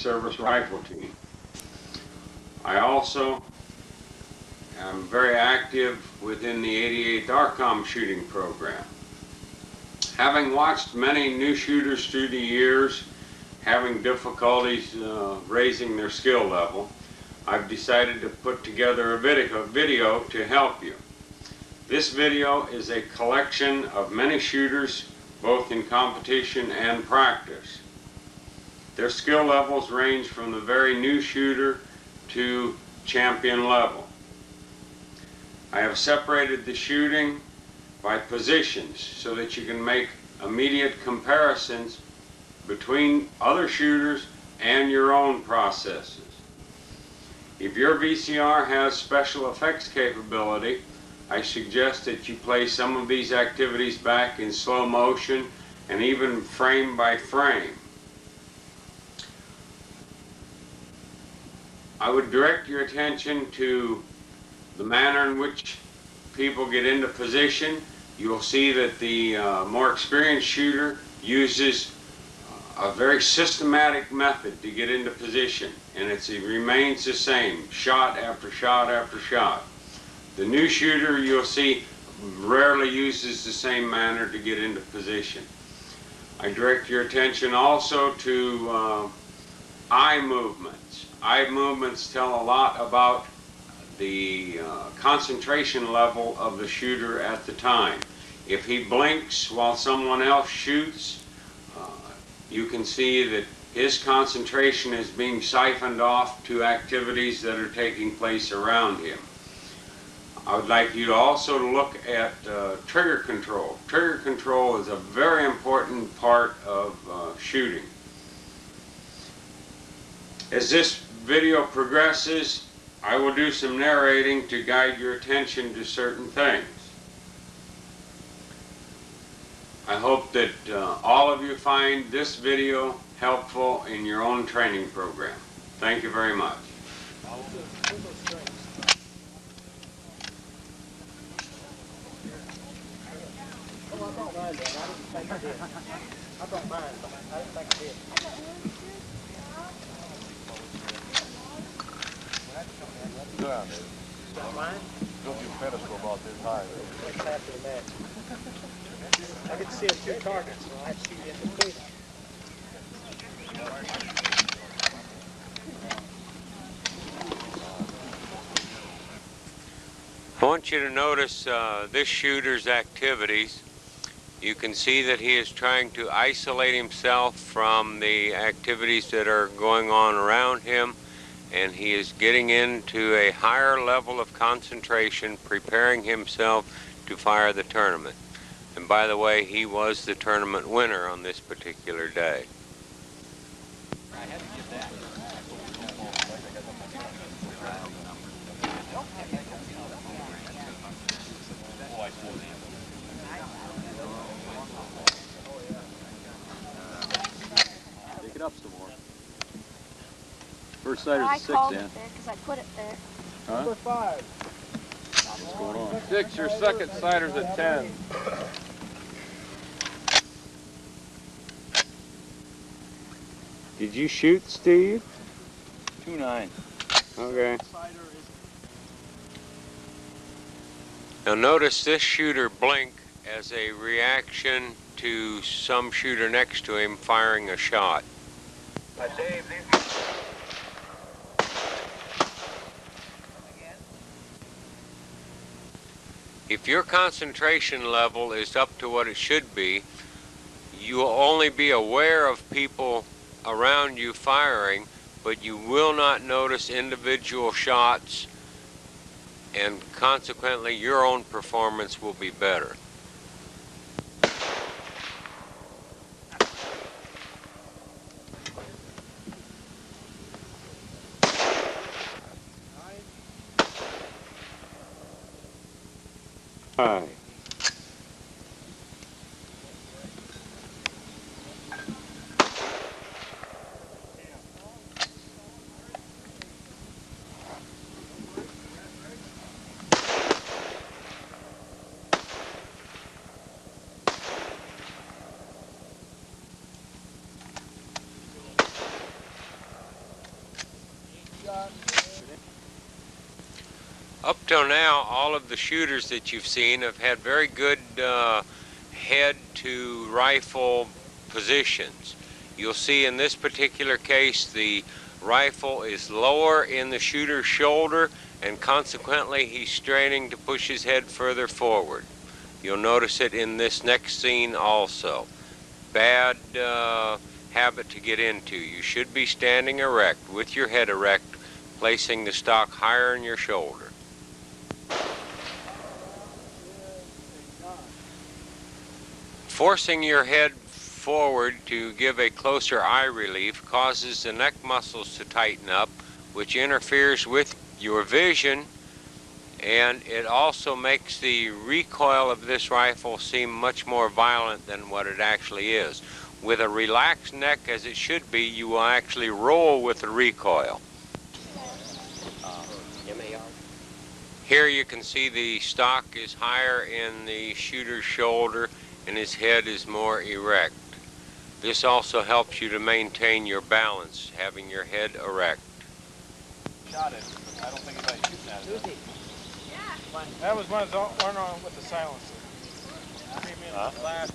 Service Rifle Team. I also am very active within the 88th ARCOM shooting program. Having watched many new shooters through the years having difficulties raising their skill level, I've decided to put together a video to help you. This video is a collection of many shooters, both in competition and practice. Their skill levels range from the very new shooter to champion level. I have separated the shooting by positions so that you can make immediate comparisons between other shooters and your own processes. If your VCR has special effects capability, I suggest that you play some of these activities back in slow motion and even frame by frame. I would direct your attention to the manner in which people get into position. You'll see that the more experienced shooter uses a very systematic method to get into position, and it remains the same, shot after shot after shot. The new shooter, you'll see, rarely uses the same manner to get into position. I direct your attention also to eye movements. Eye movements tell a lot about the concentration level of the shooter at the time. If he blinks while someone else shoots, you can see that his concentration is being siphoned off to activities that are taking place around him. I would like you to also look at trigger control. Trigger control is a very important part of shooting. As this video progresses, I will do some narrating to guide your attention to certain things. I hope that all of you find this video helpful in your own training program. Thank you very much. Don't you pedestal about this high? I can see 2 targets, so I shoot in between them. I want you to notice this shooter's activities. You can see that he is trying to isolate himself from the activities that are going on around him, and he is getting into a higher level of concentration, preparing himself to fire the tournament. And by the way, he was the tournament winner on this particular day. Take it up some more. First sighter's I a 6, called Dan. it there because I put it there. Huh? Number 5. What's going on? 6, your second sighter's at 10. Did you shoot, Steve? 2-9. Okay. Now notice this shooter blink as a reaction to some shooter next to him firing a shot. If your concentration level is up to what it should be, you will only be aware of people around you firing, but you will not notice individual shots, and consequently your own performance will be better. Hi. Up till now, all of the shooters that you've seen have had very good head to rifle positions. You'll see in this particular case the rifle is lower in the shooter's shoulder, and consequently he's straining to push his head further forward. You'll notice it in this next scene also. Bad habit to get into. You should be standing erect with your head erect, placing the stock higher in your shoulder. Forcing your head forward to give a closer eye relief causes the neck muscles to tighten up, which interferes with your vision, and it also makes the recoil of this rifle seem much more violent than what it actually is. With a relaxed neck, as it should be, you will actually roll with the recoil. Here you can see the stock is higher in the shooter's shoulder and his head is more erect. This also helps you to maintain your balance, having your head erect. Shot it. I don't think anybody's shooting at it. That was one on with the silencer. Came in last.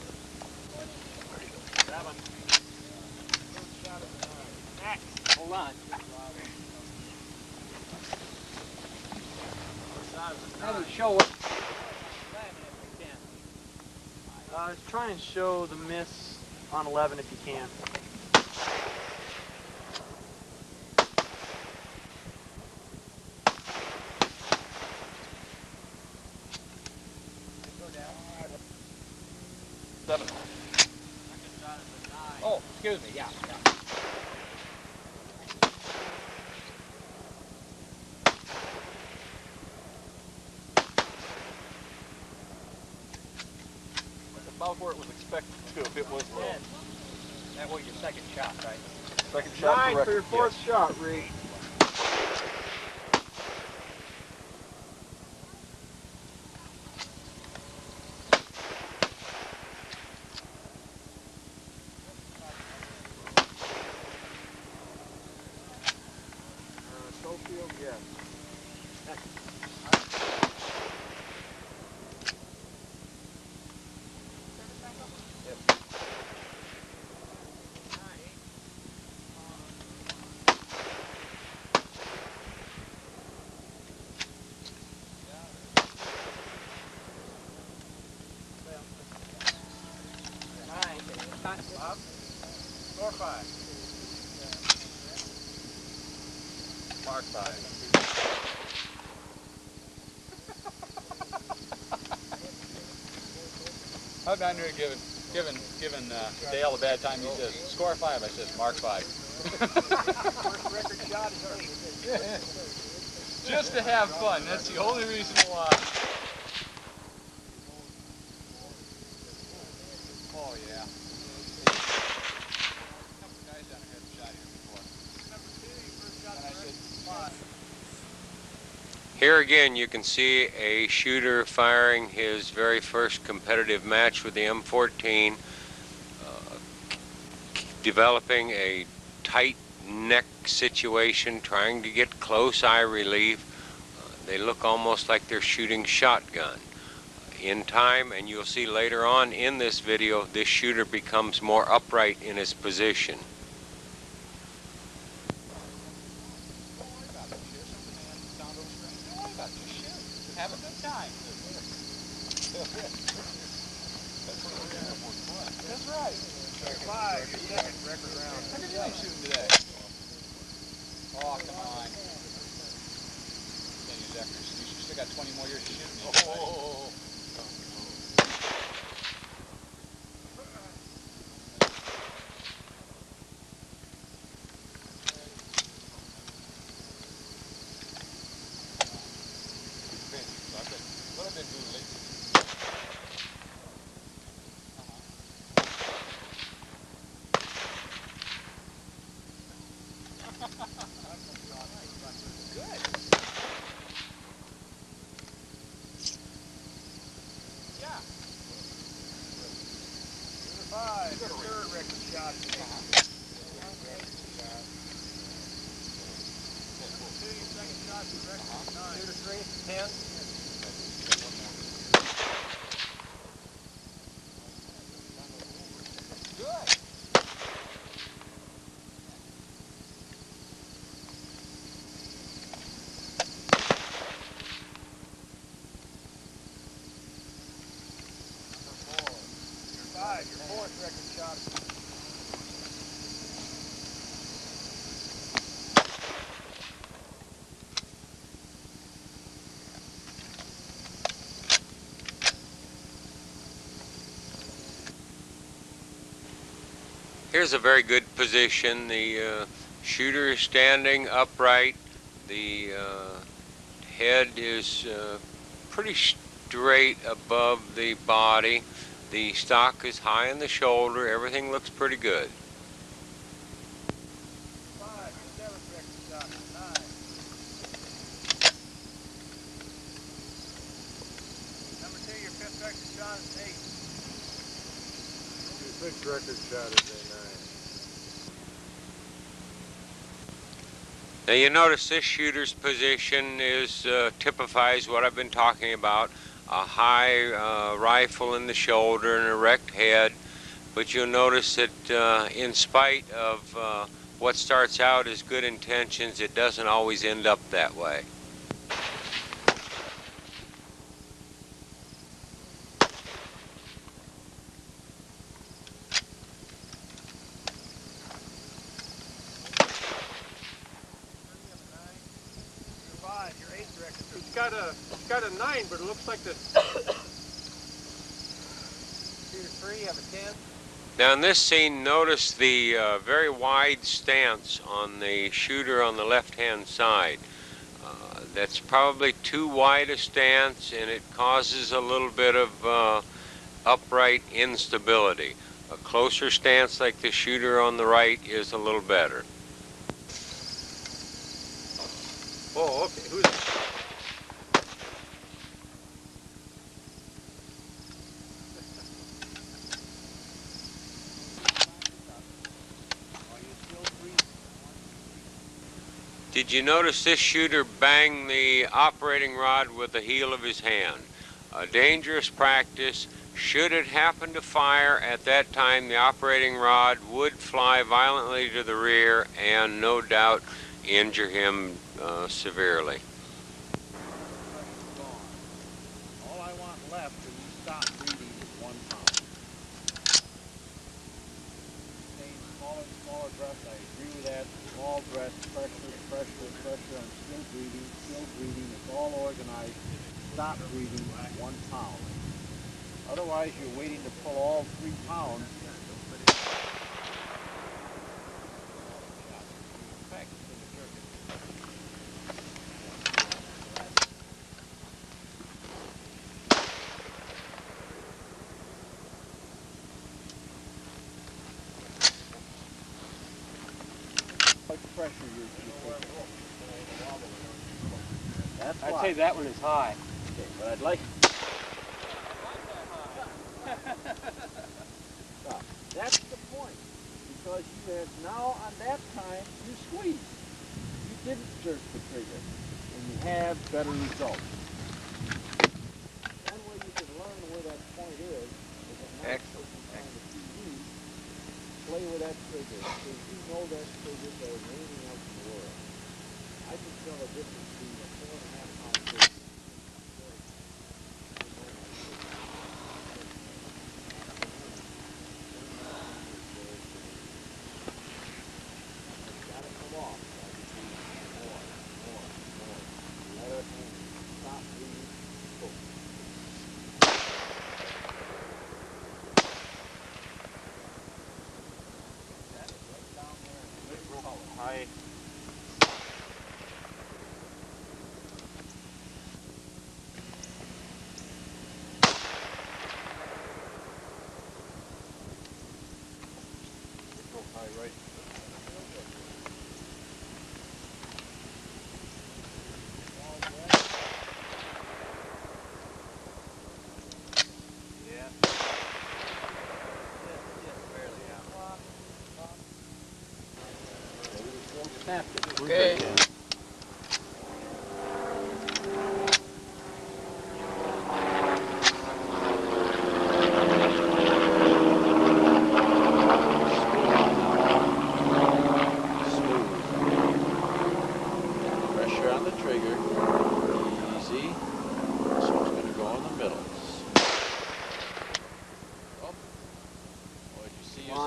That one. Hold on. Have it show it. Try and show the miss on 11 if you can. Seven. Oh, excuse me, yeah. About where it was expected to if it was low. That was your second shot, right? Second shot 9 correct. for your fourth shot, Reed. Schofield, yes. Bob? Score 5. Mark 5. I'm down here giving Dale a bad time. He says, score 5. I said, Mark 5. First record shot is Just to have fun. That's the only reason why. Oh, yeah. A couple guys down here have shot here before. number 2, your first shot. And I said, 5. Here again you can see a shooter firing his very first competitive match with the M14, developing a tight neck situation, trying to get close eye relief. They look almost like they're shooting shotgun. In time, and you'll see later on in this video, this shooter becomes more upright in his position. Have a good time. That's right. 5, your second record round. How did you like shooting today? Oh, come on. Can't use that for excuse. You still got 20 more years to shoot. Oh. What have been doing lately? Good. Yeah. 5, your third record shot. Here's a very good position. The shooter is standing upright. The head is pretty straight above the body. The stock is high in the shoulder. Everything looks pretty good. Sixth record shot is a 9. Now you notice this shooter's position is typifies what I've been talking about. A high rifle in the shoulder, an erect head. But you'll notice that in spite of what starts out as good intentions, it doesn't always end up that way. It's got a 9, but it looks like the shooter 3 have a 10. Now in this scene, notice the very wide stance on the shooter on the left-hand side. That's probably too wide a stance, and it causes a little bit of upright instability. A closer stance like the shooter on the right is a little better. Oh, okay. Who's Did you notice this shooter bang the operating rod with the heel of his hand? A dangerous practice. Should it happen to fire at that time, the operating rod would fly violently to the rear and no doubt injure him severely. All I want left when you stop breathing is 1 pound. Saying smaller and smaller breaths, I agree with that. Small breaths, pressure, pressure, pressure, I'm still breathing, it's all organized. Stop breathing, 1 pound. Otherwise, you're waiting to pull all 3 pounds. Pressure you're taking. That's I'd why. say that one is high. Okay, but I'd like. Stop. That's the point. Because you have now, on that time, you squeezed. You didn't jerk the trigger. And you have better results. One way you can learn where that point is at night, on the TV, play with that trigger. Because you know that trigger better than anything else in the world. I can tell the difference between a 4.5 pound trigger. High. Right. Yeah. Snapped it. Okay.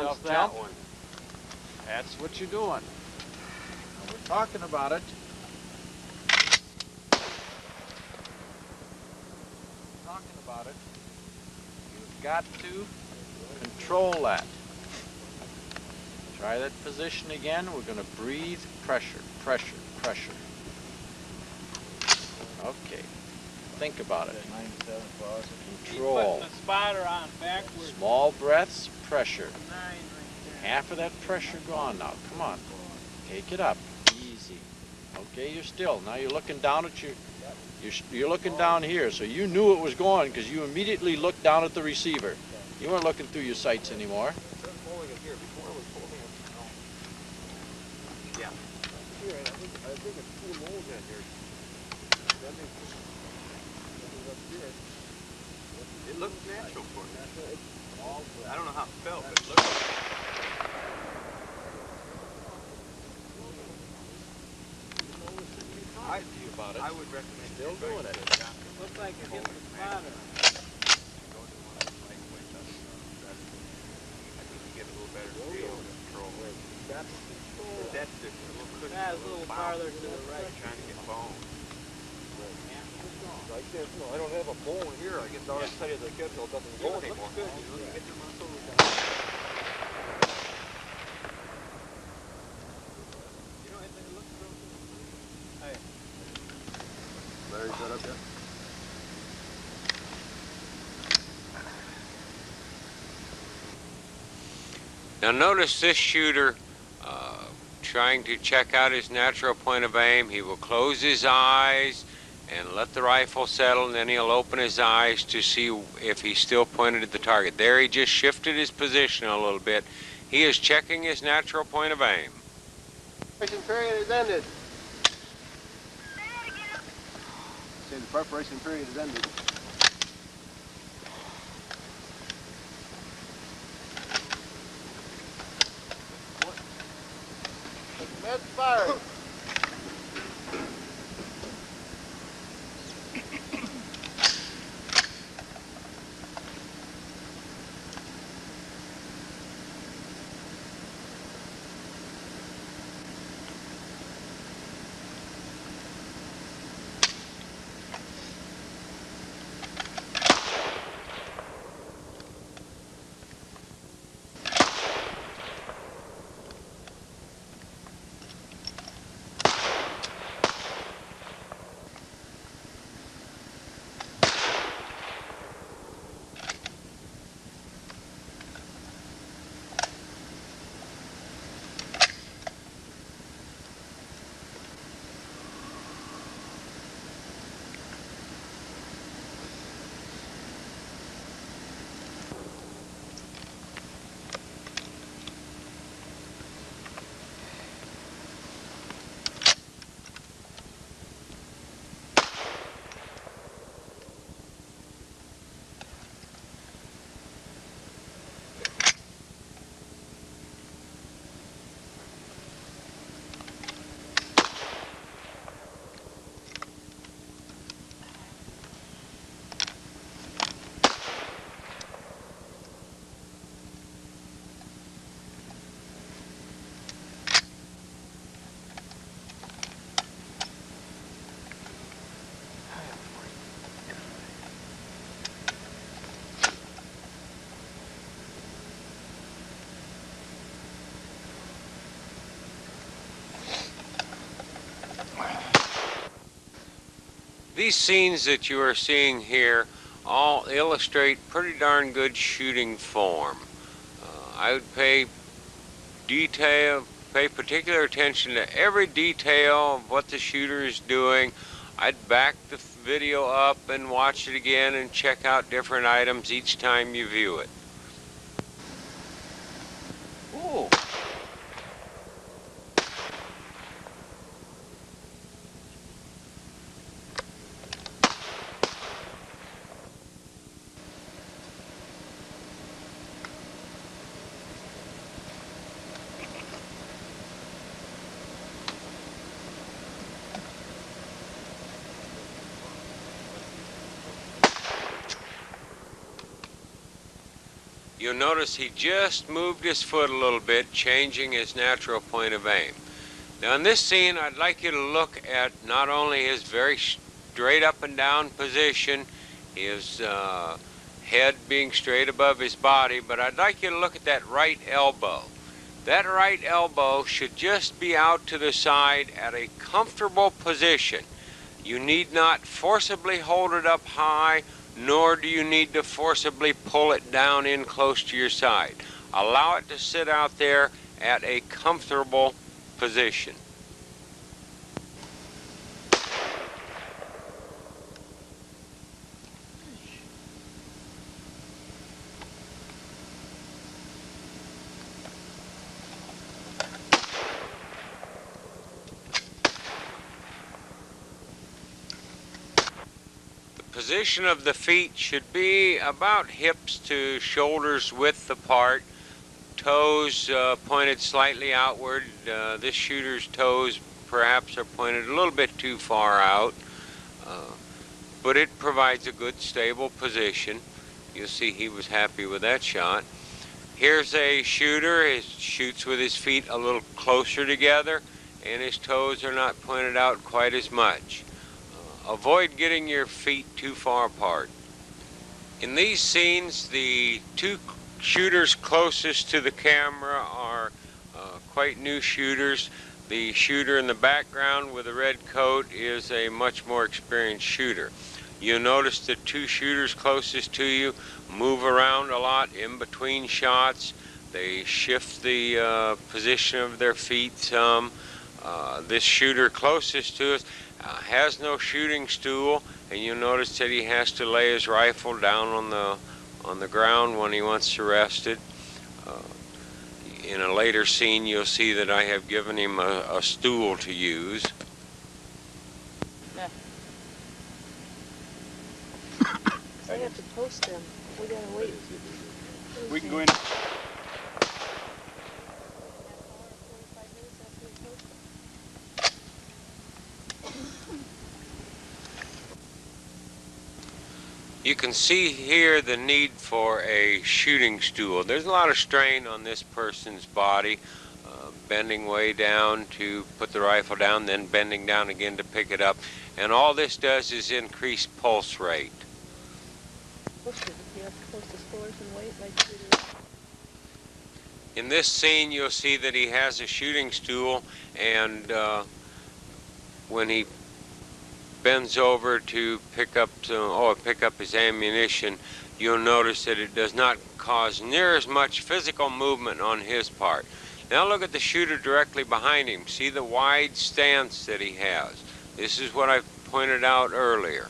wants that Self-jump. one. That's what you're doing. Now we're talking about it. Talking about it. You've got to control that. Try that position again. We're going to breathe pressure, pressure, pressure. Okay. Think about it. Control. Putting the spotter on backwards. Small breaths, pressure. 9 right there. Half of that pressure gone now. Come on. Take it up. Easy. Okay, you're still. Now you're looking down at you're looking down here. So you knew it was going because you immediately looked down at the receiver. You weren't looking through your sights anymore. It looked natural for me. I don't know how it felt, but it looked I would recommend still doing it. Looks like it hit the spotter. I think you get a little better feel and control. That's different. That's a little farther to the right. Trying to get bone. Like this, no, I don't have a bone here. I get the other side of the kettle doesn't go anymore. Good, you know, you get your muscle down. You know, it looks real good. Hey. Larry, set up yet? Now notice this shooter trying to check out his natural point of aim. He will close his eyes and let the rifle settle, and then he'll open his eyes to see if he's still pointed at the target. There, he just shifted his position a little bit. He is checking his natural point of aim. Preparation period has ended. Say the preparation period has ended. Let's fire. These scenes that you are seeing here all illustrate pretty darn good shooting form. I would pay particular attention to every detail of what the shooter is doing. I'd back the video up and watch it again and check out different items each time you view it. Ooh. you'll notice he just moved his foot a little bit, changing his natural point of aim. Now in this scene, I'd like you to look at not only his very straight up and down position, his head being straight above his body, but I'd like you to look at that right elbow. That right elbow should just be out to the side at a comfortable position. You need not forcibly hold it up high, nor do you need to forcibly pull it down in close to your side. Allow it to sit out there at a comfortable position. The position of the feet should be about hips to shoulders width apart, toes pointed slightly outward. This shooter's toes perhaps are pointed a little bit too far out, but it provides a good stable position. You'll see he was happy with that shot. Here's a shooter. He shoots with his feet a little closer together and his toes are not pointed out quite as much. Avoid getting your feet too far apart. In these scenes, the two shooters closest to the camera are quite new shooters. The shooter in the background with the red coat is a much more experienced shooter. You'll notice the two shooters closest to you move around a lot in between shots. They shift the position of their feet some. This shooter closest to us has no shooting stool, and you'll notice that he has to lay his rifle down on the ground when he wants to rest it. In a later scene, you'll see that I have given him a stool to use. Yeah. I have to post them. We gotta wait. We can go in. You can see here the need for a shooting stool. There's a lot of strain on this person's body, bending way down to put the rifle down, then bending down again to pick it up. And all this does is increase pulse rate. In this scene, you'll see that he has a shooting stool, and when he bends over to pick up his ammunition, you'll notice that it does not cause near as much physical movement on his part. Now look at the shooter directly behind him. See the wide stance that he has. This is what I pointed out earlier.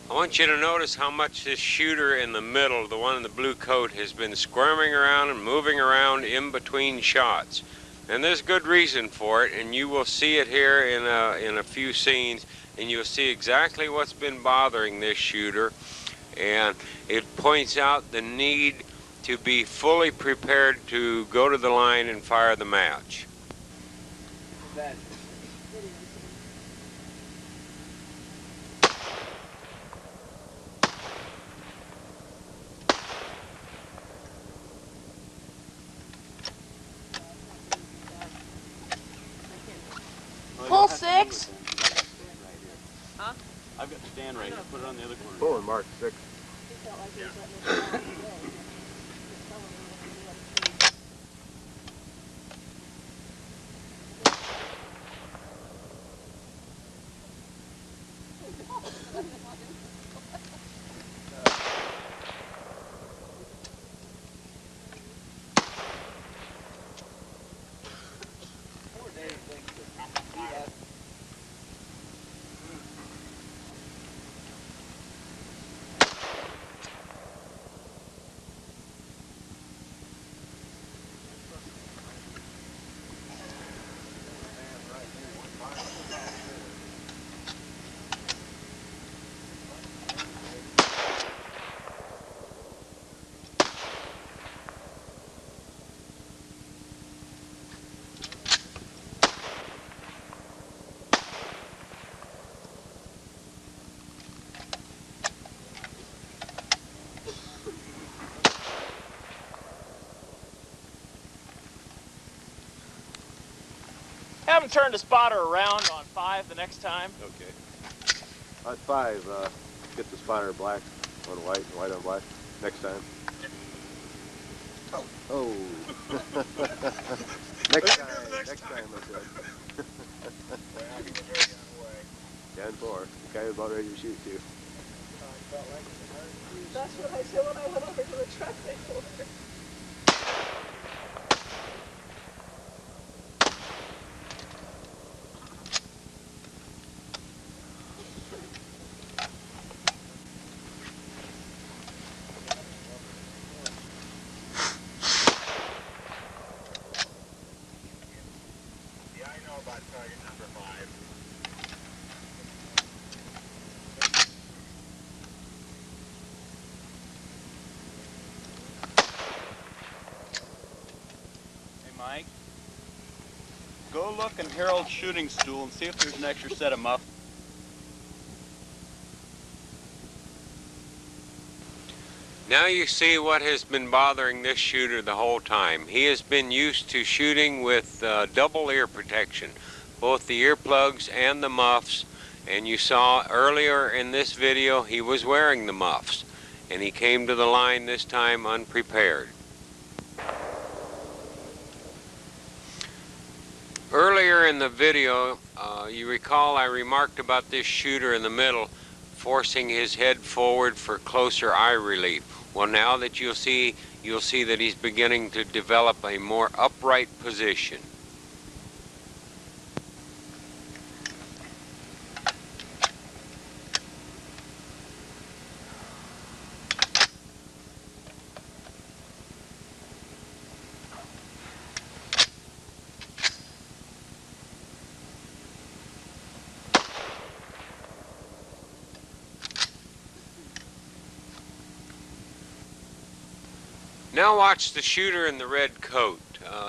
I want you to notice how much this shooter in the middle, the one in the blue coat, has been squirming around and moving around in between shots. And there's good reason for it, and you will see it here in a few scenes, and you'll see exactly what's been bothering this shooter. And it points out the need to be fully prepared to go to the line and fire the match. Pull 6. Huh? I've got the stand right here. Put it on the other corner. Pull and mark 6. have him turn the spotter around on 5 the next time. Okay. On 5, get the spotter black on white and white on black next time. Oh. next time, I said. 10-4. The guy was about ready to shoot too. That's what I said when I went over to the truck before. Yeah, I know about target number 5. Hey Mike, go look in Harold's shooting stool and see if there's an extra set of muffs. Now you see what has been bothering this shooter the whole time. He has been used to shooting with double ear protection, both the earplugs and the muffs, and you saw earlier in this video he was wearing the muffs, and he came to the line this time unprepared. Earlier in the video, you recall I remarked about this shooter in the middle forcing his head forward for closer eye relief. Well, now that you'll see that he's beginning to develop a more upright position. Now watch the shooter in the red coat.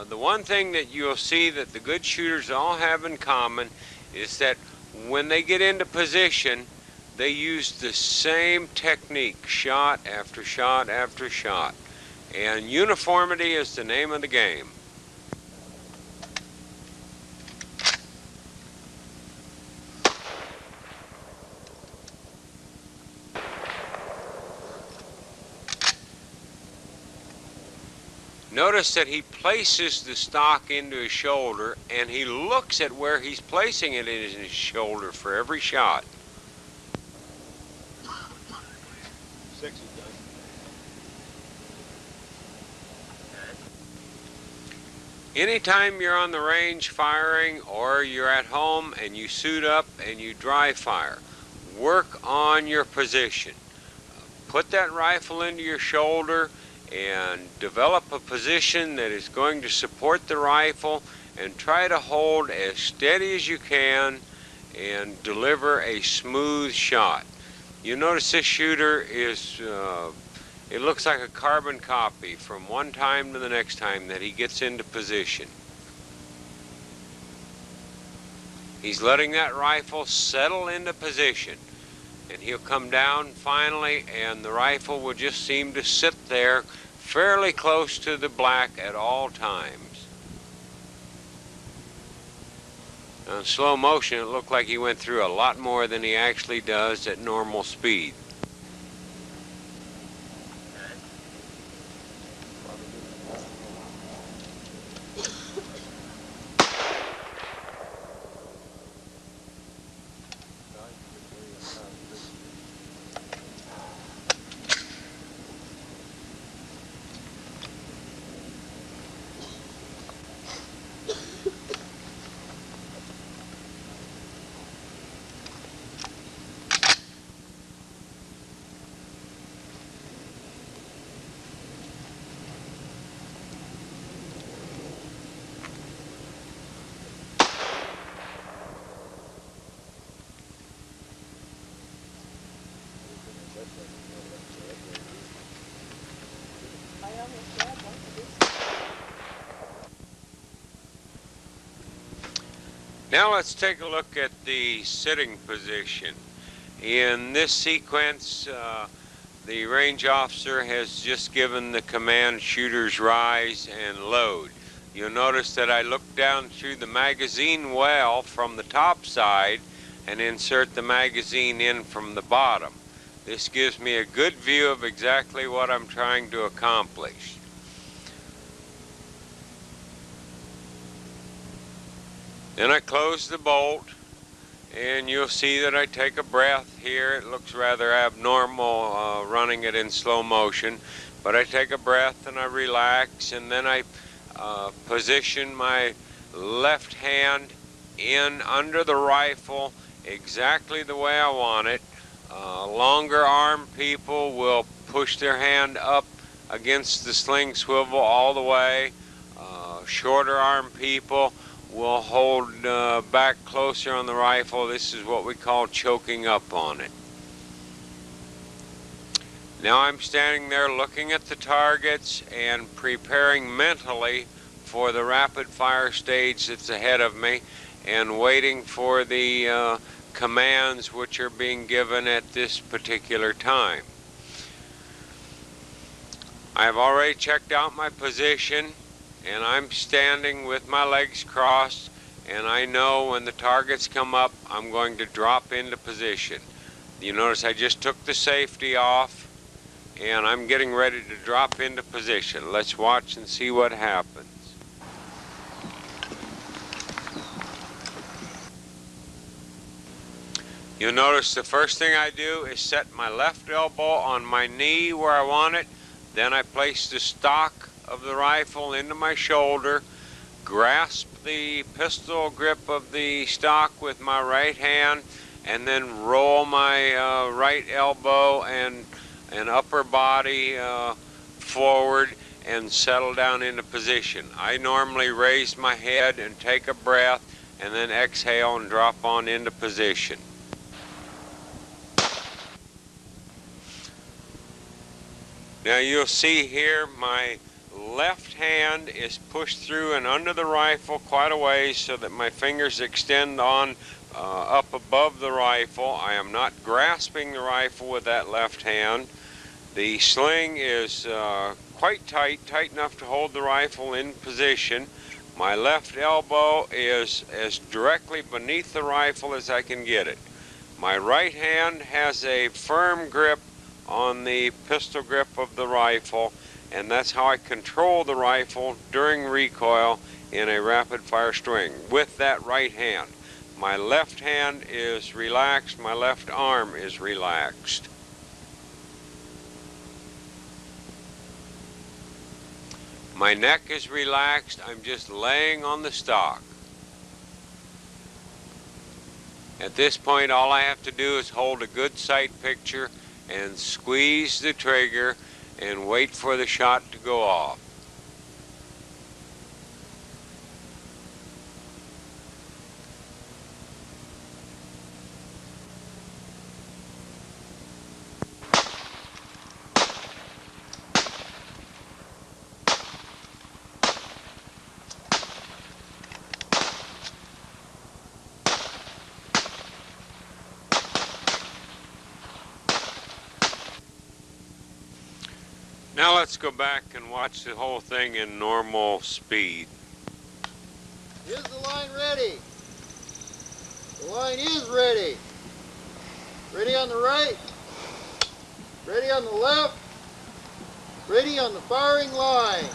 The one thing that you'll see that the good shooters all have in common is that when they get into position, they use the same technique, shot after shot after shot. And uniformity is the name of the game. Notice that he places the stock into his shoulder and he looks at where he's placing it in his shoulder for every shot. 6 is done. Anytime you're on the range firing or you're at home and you suit up and you dry fire, work on your position. Put that rifle into your shoulder and develop a position that is going to support the rifle and try to hold as steady as you can and deliver a smooth shot. You notice this shooter is, it looks like a carbon copy from one time to the next time that he gets into position. He's letting that rifle settle into position, and he'll come down finally and the rifle will just seem to sit there fairly close to the black at all times. Now in slow motion it looked like he went through a lot more than he actually does at normal speed. Now let's take a look at the sitting position. In this sequence, the range officer has just given the command shooters rise and load. you'll notice that I look down through the magazine well from the top side and insert the magazine in from the bottom. This gives me a good view of exactly what I'm trying to accomplish. Then I close the bolt, and you'll see that I take a breath here. It looks rather abnormal running it in slow motion, but I take a breath and I relax, and then I position my left hand in under the rifle exactly the way I want it. Longer arm people will push their hand up against the sling swivel all the way. Shorter arm people will hold back closer on the rifle. This is what we call choking up on it. Now I'm standing there looking at the targets and preparing mentally for the rapid fire stage that's ahead of me, and waiting for the commands which are being given at this particular time. I've already checked out my position, and I'm standing with my legs crossed, and I know when the targets come up I'm going to drop into position. You notice I just took the safety off, and I'm getting ready to drop into position. Let's watch and see what happens. You'll notice the first thing I do is set my left elbow on my knee where I want it. Then I place the stock of the rifle into my shoulder, grasp the pistol grip of the stock with my right hand, and then roll my right elbow and upper body forward and settle down into position. I normally raise my head and take a breath and then exhale and drop on into position. Now you'll see here my left hand is pushed through and under the rifle quite a ways so that my fingers extend on up above the rifle. I am not grasping the rifle with that left hand. The sling is quite tight enough to hold the rifle in position. My left elbow is as directly beneath the rifle as I can get it. My right hand has a firm grip on the pistol grip of the rifle, and that's how I control the rifle during recoil in a rapid fire string, with that right hand. My left hand is relaxed, my left arm is relaxed. My neck is relaxed, I'm just laying on the stock. At this point, all I have to do is hold a good sight picture and squeeze the trigger and wait for the shot to go off. Now let's go back and watch the whole thing in normal speed. Is the line ready? The line is ready. Ready on the right. Ready on the left. Ready on the firing line.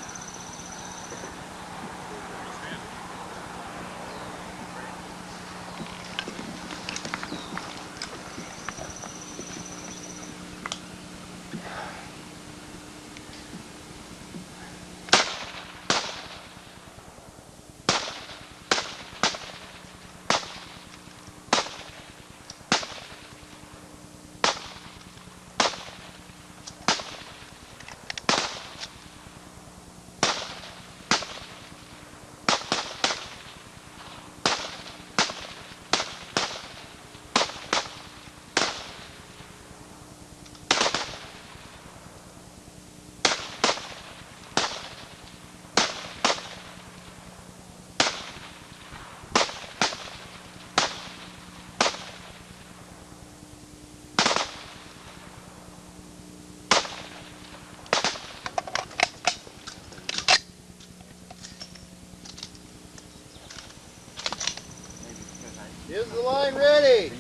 Is the line ready?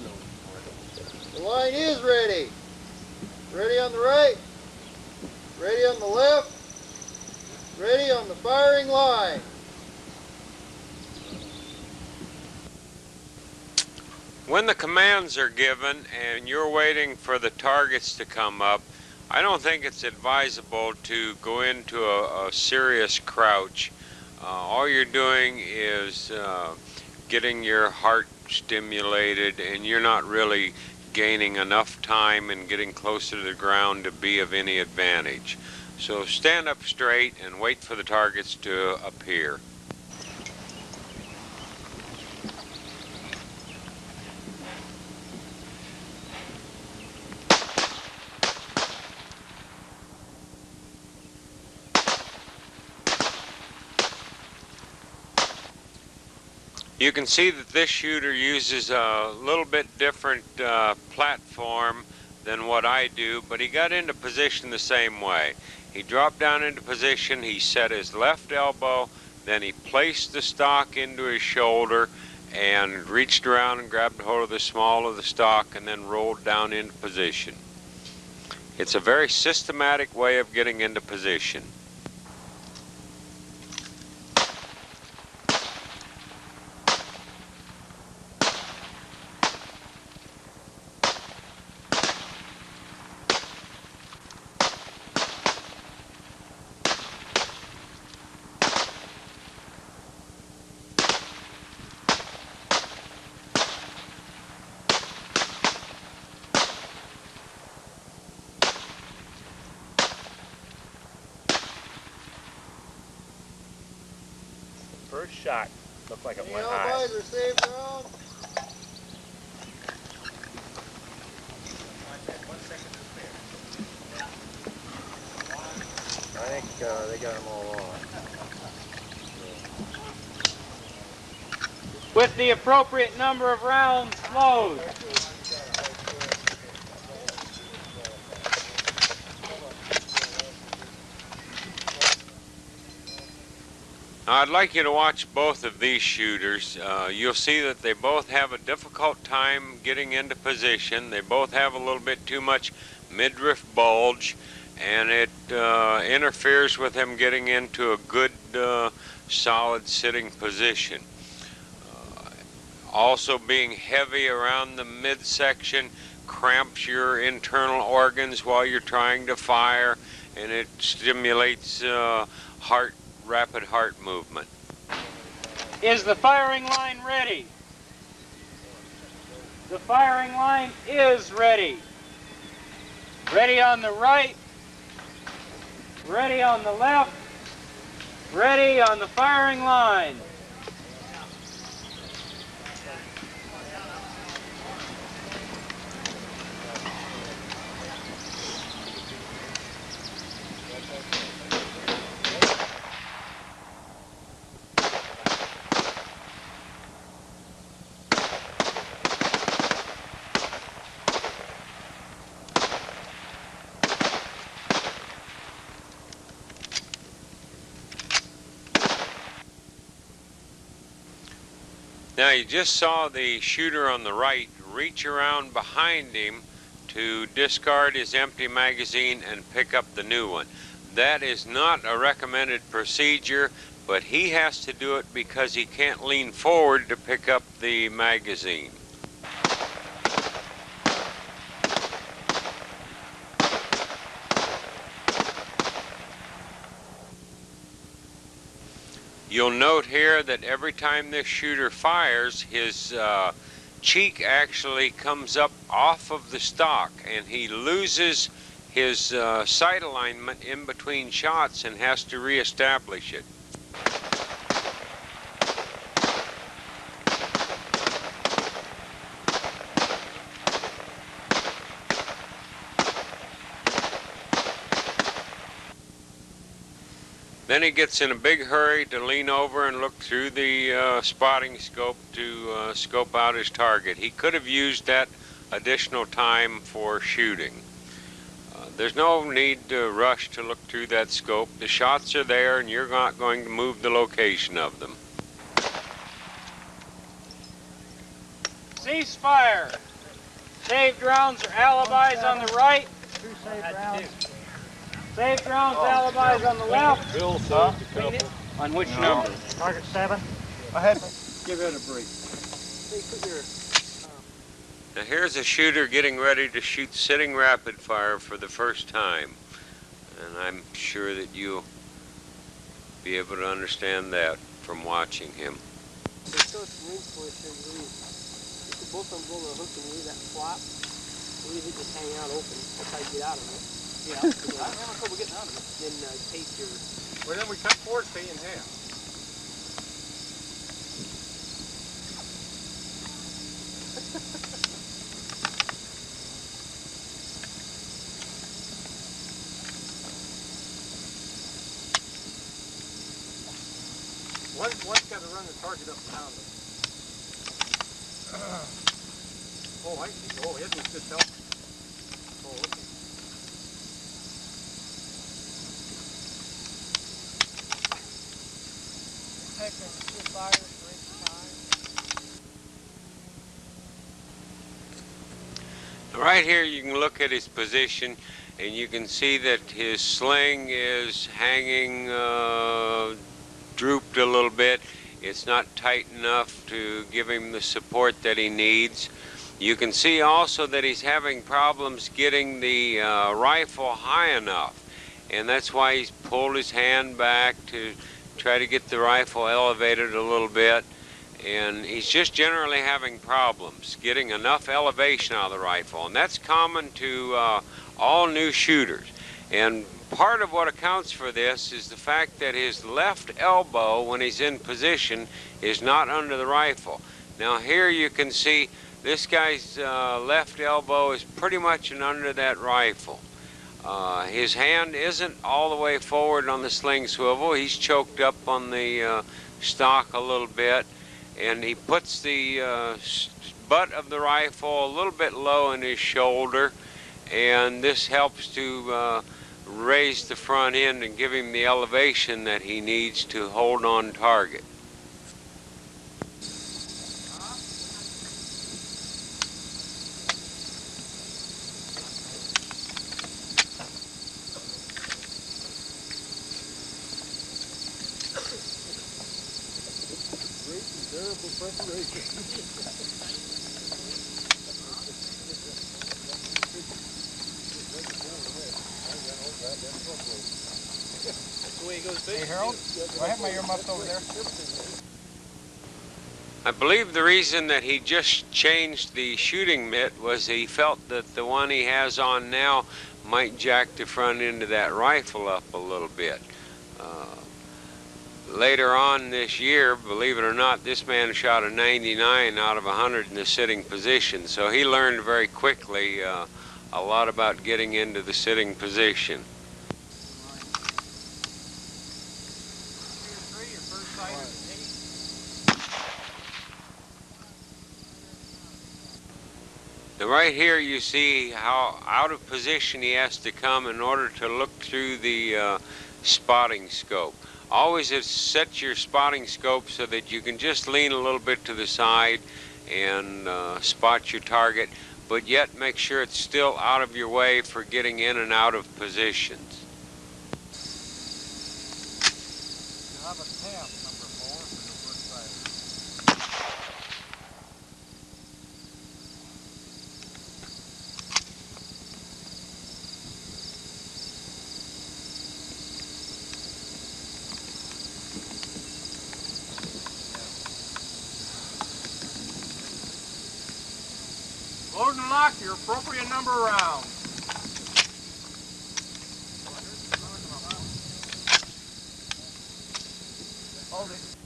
The line is ready. Ready on the right. Ready on the left. Ready on the firing line. When the commands are given and you're waiting for the targets to come up, I don't think it's advisable to go into a serious crouch. All you're doing is getting your heart stimulated, and you're not really gaining enough time and getting closer to the ground to be of any advantage. So stand up straight and wait for the targets to appear. You can see that this shooter uses a little bit different platform than what I do, but he got into position the same way. He dropped down into position, he set his left elbow, then he placed the stock into his shoulder and reached around and grabbed hold of the small of the stock and then rolled down into position. It's a very systematic way of getting into position. First shot looked like it Any went all high. boys are safe ground? I think they got them all on. With the appropriate number of rounds load. Now, I'd like you to watch both of these shooters. You'll see that they both have a difficult time getting into position. They both have a little bit too much midriff bulge, and it interferes with them getting into a good solid sitting position. Also, being heavy around the midsection cramps your internal organs while you're trying to fire, and it stimulates rapid heart movement. Is the firing line ready? The firing line is ready. Ready on the right. Ready on the left. Ready on the firing line. Now, you just saw the shooter on the right reach around behind him to discard his empty magazine and pick up the new one. That is not a recommended procedure, but he has to do it because he can't lean forward to pick up the magazine. You'll note here that every time this shooter fires, his cheek actually comes up off of the stock, and he loses his sight alignment in between shots and has to reestablish it. Then he gets in a big hurry to lean over and look through the spotting scope to scope out his target. He could have used that additional time for shooting. There's no need to rush to look through that scope. The shots are there and you're not going to move the location of them. Cease fire. Saved rounds or alibis on the right. Two saved rounds. Saved rounds, alibis on the left. Bill saved a couple. On which number? Target 7. Ahead. Give it a break. Now here's a shooter getting ready to shoot sitting rapid fire for the first time. And I'm sure that you'll be able to understand that from watching him. Both of them go to the hook and leave that flap. Leave it just hang out open. That's how you get out of it. Yeah. I'm having trouble getting out of it. Then tape your... Well, then we cut forestay in half. One's got to run the target up and down. Oh, I see. Oh, it was just help. Oh, okay. Taking 2 fires for each time. Right here you can look at his position and you can see that his sling is hanging drooped a little bit. It's not tight enough to give him the support that he needs. You can see also that he's having problems getting the rifle high enough, and that's why he's pulled his hand back to try to get the rifle elevated a little bit, and he's just generally having problems getting enough elevation out of the rifle, and that's common to all new shooters. And part of what accounts for this is the fact that his left elbow, when he's in position, is not under the rifle. Now here you can see this guy's left elbow is pretty much under that rifle. His hand isn't all the way forward on the sling swivel. He's choked up on the stock a little bit, and he puts the butt of the rifle a little bit low in his shoulder, and this helps to raise the front end and give him the elevation that he needs to hold on target. Hey Harold, do I have my earmuffs over there? I believe the reason that he just changed the shooting mitt was he felt that the one he has on now might jack the front end of that rifle up a little bit. Later on this year, believe it or not, this man shot a 99 out of 100 in the sitting position, so he learned very quickly a lot about getting into the sitting position. Now right here you see how out of position he has to come in order to look through the spotting scope. Always set your spotting scope so that you can just lean a little bit to the side and spot your target, but yet make sure it's still out of your way for getting in and out of positions. You have a tab, number 4, for the first sighter. Load and lock your appropriate number of rounds. Hold it.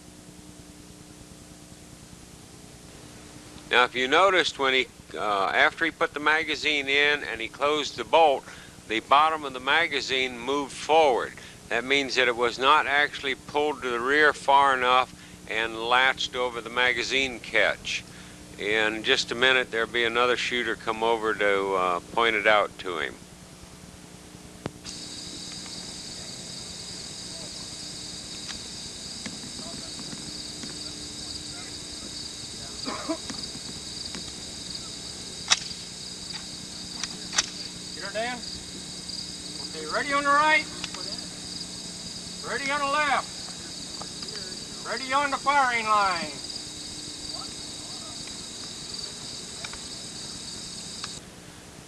Now if you noticed when he, after he put the magazine in and he closed the bolt, the bottom of the magazine moved forward. That means that it was not actually pulled to the rear far enough and latched over the magazine catch. In just a minute there'll be another shooter come over to point it out to him. Ready on the right. Ready on the left. Ready on the firing line.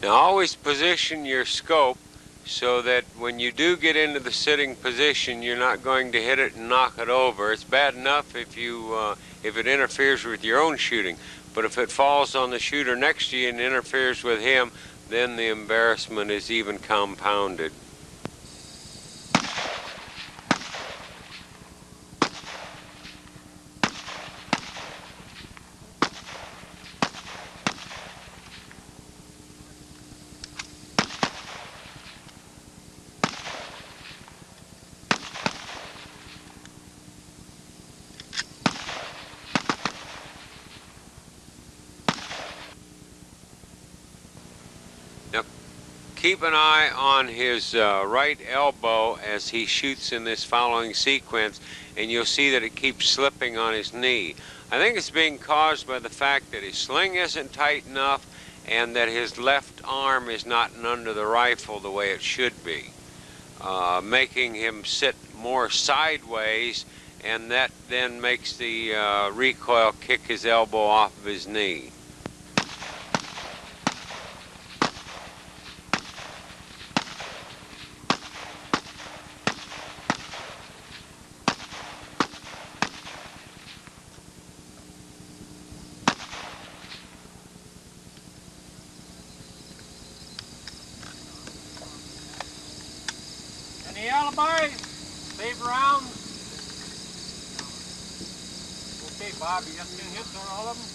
Now always position your scope so that when you do get into the sitting position, you're not going to hit it and knock it over. It's bad enough if it interferes with your own shooting, but if it falls on the shooter next to you and interferes with him, then the embarrassment is even compounded. Now, keep an eye on his right elbow as he shoots in this following sequence, and you'll see that it keeps slipping on his knee. I think it's being caused by the fact that his sling isn't tight enough and that his left arm is not under the rifle the way it should be, making him sit more sideways, and that then makes the recoil kick his elbow off of his knee. Any alibis? Save rounds? Okay, Bob, you got 10 hits on all of them?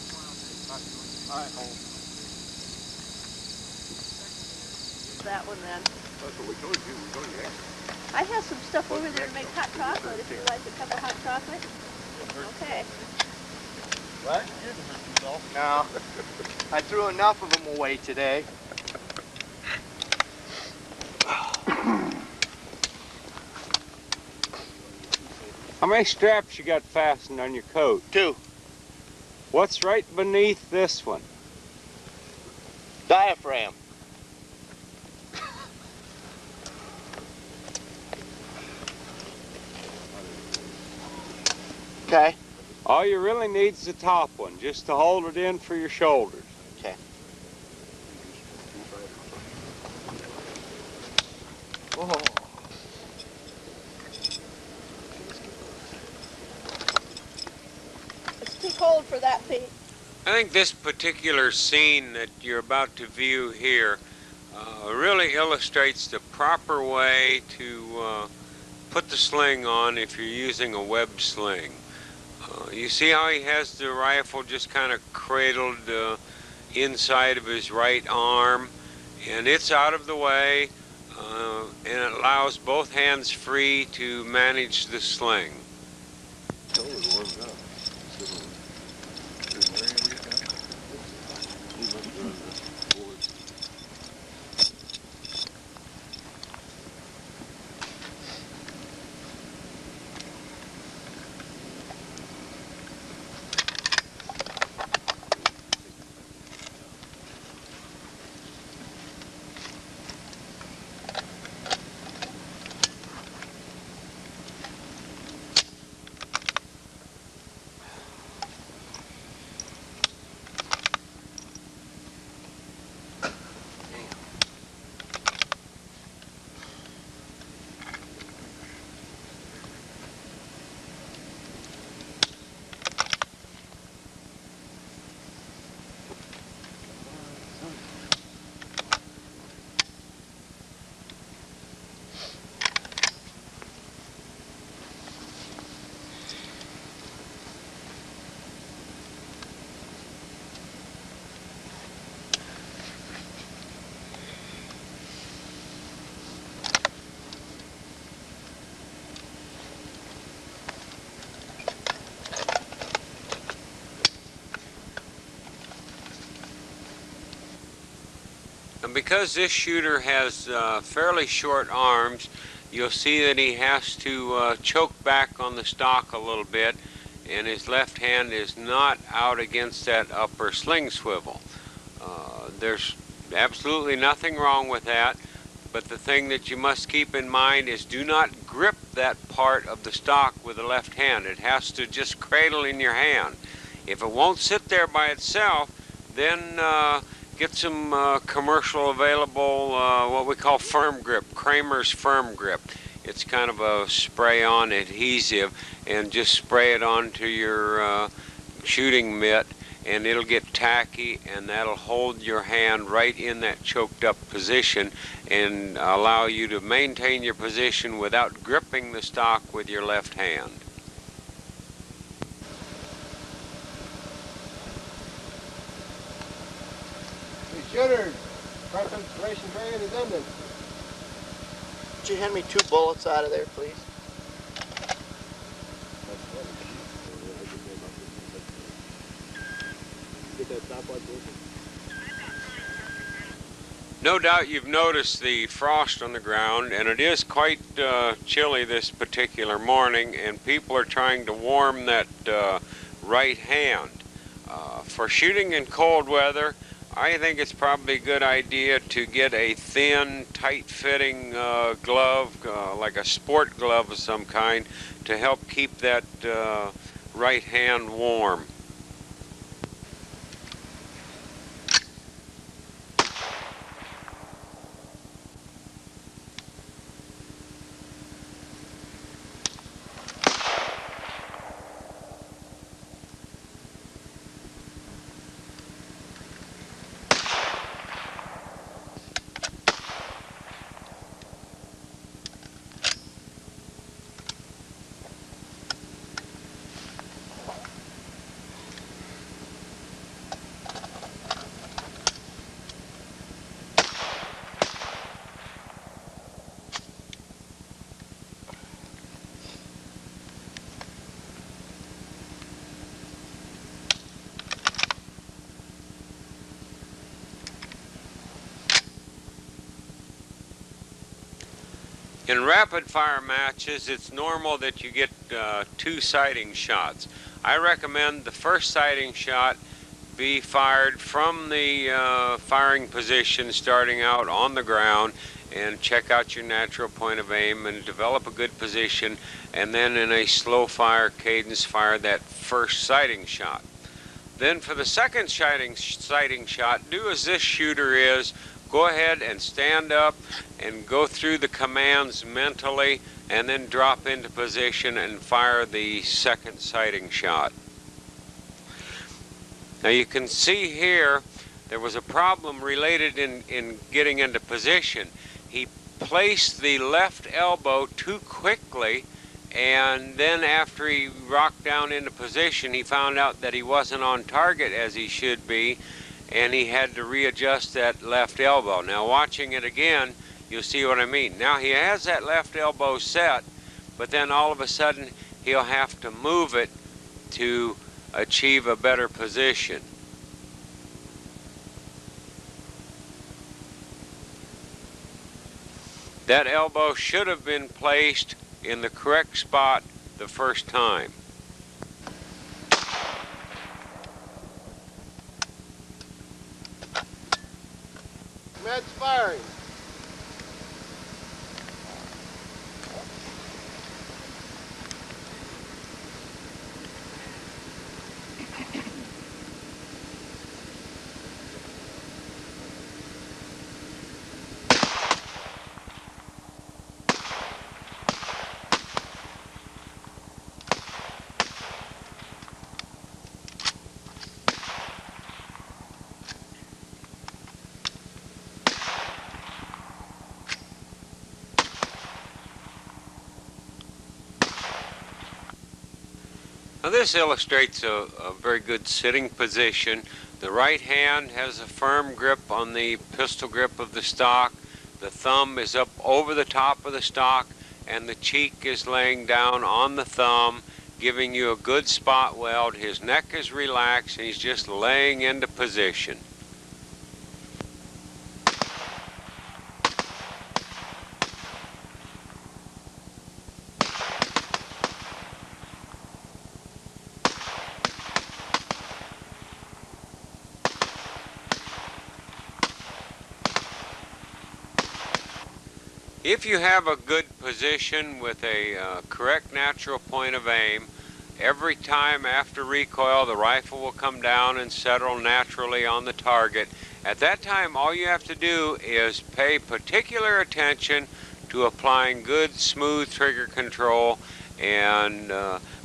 All right, hold. That one then. That's what we told you. We told you. I have some stuff over there to make hot chocolate if you like a cup of hot chocolate. Okay. What? You didn't hurt yourself. No. I threw enough of them away today. How many straps you got fastened on your coat? 2. What's right beneath this one? Diaphragm. Okay. All you really need is the top one, just to hold it in for your shoulders. Okay. Oh. It's too cold for that, Pete. I think this particular scene that you're about to view here really illustrates the proper way to put the sling on if you're using a webbed sling. You see how he has the rifle just kind of cradled inside of his right arm, and it's out of the way, and it allows both hands free to manage the sling. And because this shooter has fairly short arms, you'll see that he has to choke back on the stock a little bit, and his left hand is not out against that upper sling swivel. There's absolutely nothing wrong with that. But the thing that you must keep in mind is do not grip that part of the stock with the left hand. It has to just cradle in your hand. If it won't sit there by itself, then get some commercial available, what we call firm grip, Kramer's firm grip. It's kind of a spray-on adhesive, and just spray it onto your shooting mitt, and it'll get tacky, and that'll hold your hand right in that choked up position and allow you to maintain your position without gripping the stock with your left hand. Shooters, concentration period is ended. Would you hand me 2 bullets out of there, please? Get that stopwatch working? No doubt you've noticed the frost on the ground, and it is quite chilly this particular morning, and people are trying to warm that right hand. For shooting in cold weather, I think it's probably a good idea to get a thin, tight-fitting glove, like a sport glove of some kind, to help keep that right hand warm. In rapid fire matches, it's normal that you get 2 sighting shots. I recommend the first sighting shot be fired from the firing position, starting out on the ground, and check out your natural point of aim and develop a good position, and then in a slow fire cadence fire that first sighting shot. Then for the second sighting shot, do as this shooter is. Go ahead and stand up and go through the commands mentally, and then drop into position and fire the second sighting shot. Now you can see here there was a problem related in getting into position. He placed the left elbow too quickly, and then after he rocked down into position, he found out that he wasn't on target as he should be, and he had to readjust that left elbow. Now watching it again, you'll see what I mean. Now he has that left elbow set, but then all of a sudden he'll have to move it to achieve a better position. That elbow should have been placed in the correct spot the first time. Commence firing. Now this illustrates a very good sitting position. The right hand has a firm grip on the pistol grip of the stock. The thumb is up over the top of the stock, and the cheek is laying down on the thumb, giving you a good spot weld. His neck is relaxed, and he's just laying into position. If you have a good position with a correct natural point of aim, every time after recoil the rifle will come down and settle naturally on the target. At that time, all you have to do is pay particular attention to applying good smooth trigger control and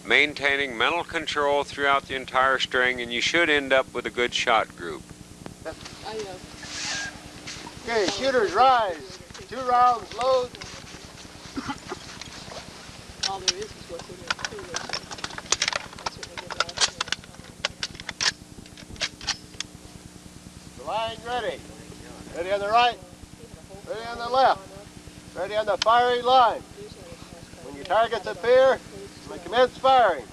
maintaining mental control throughout the entire string, and you should end up with a good shot group. Okay, shooters rise. 2 rounds load. All there is what's in there too. That's what they did last year. The line ready. Ready on the right. Ready on the left. Ready on the firing line. When your targets appear, we commence firing.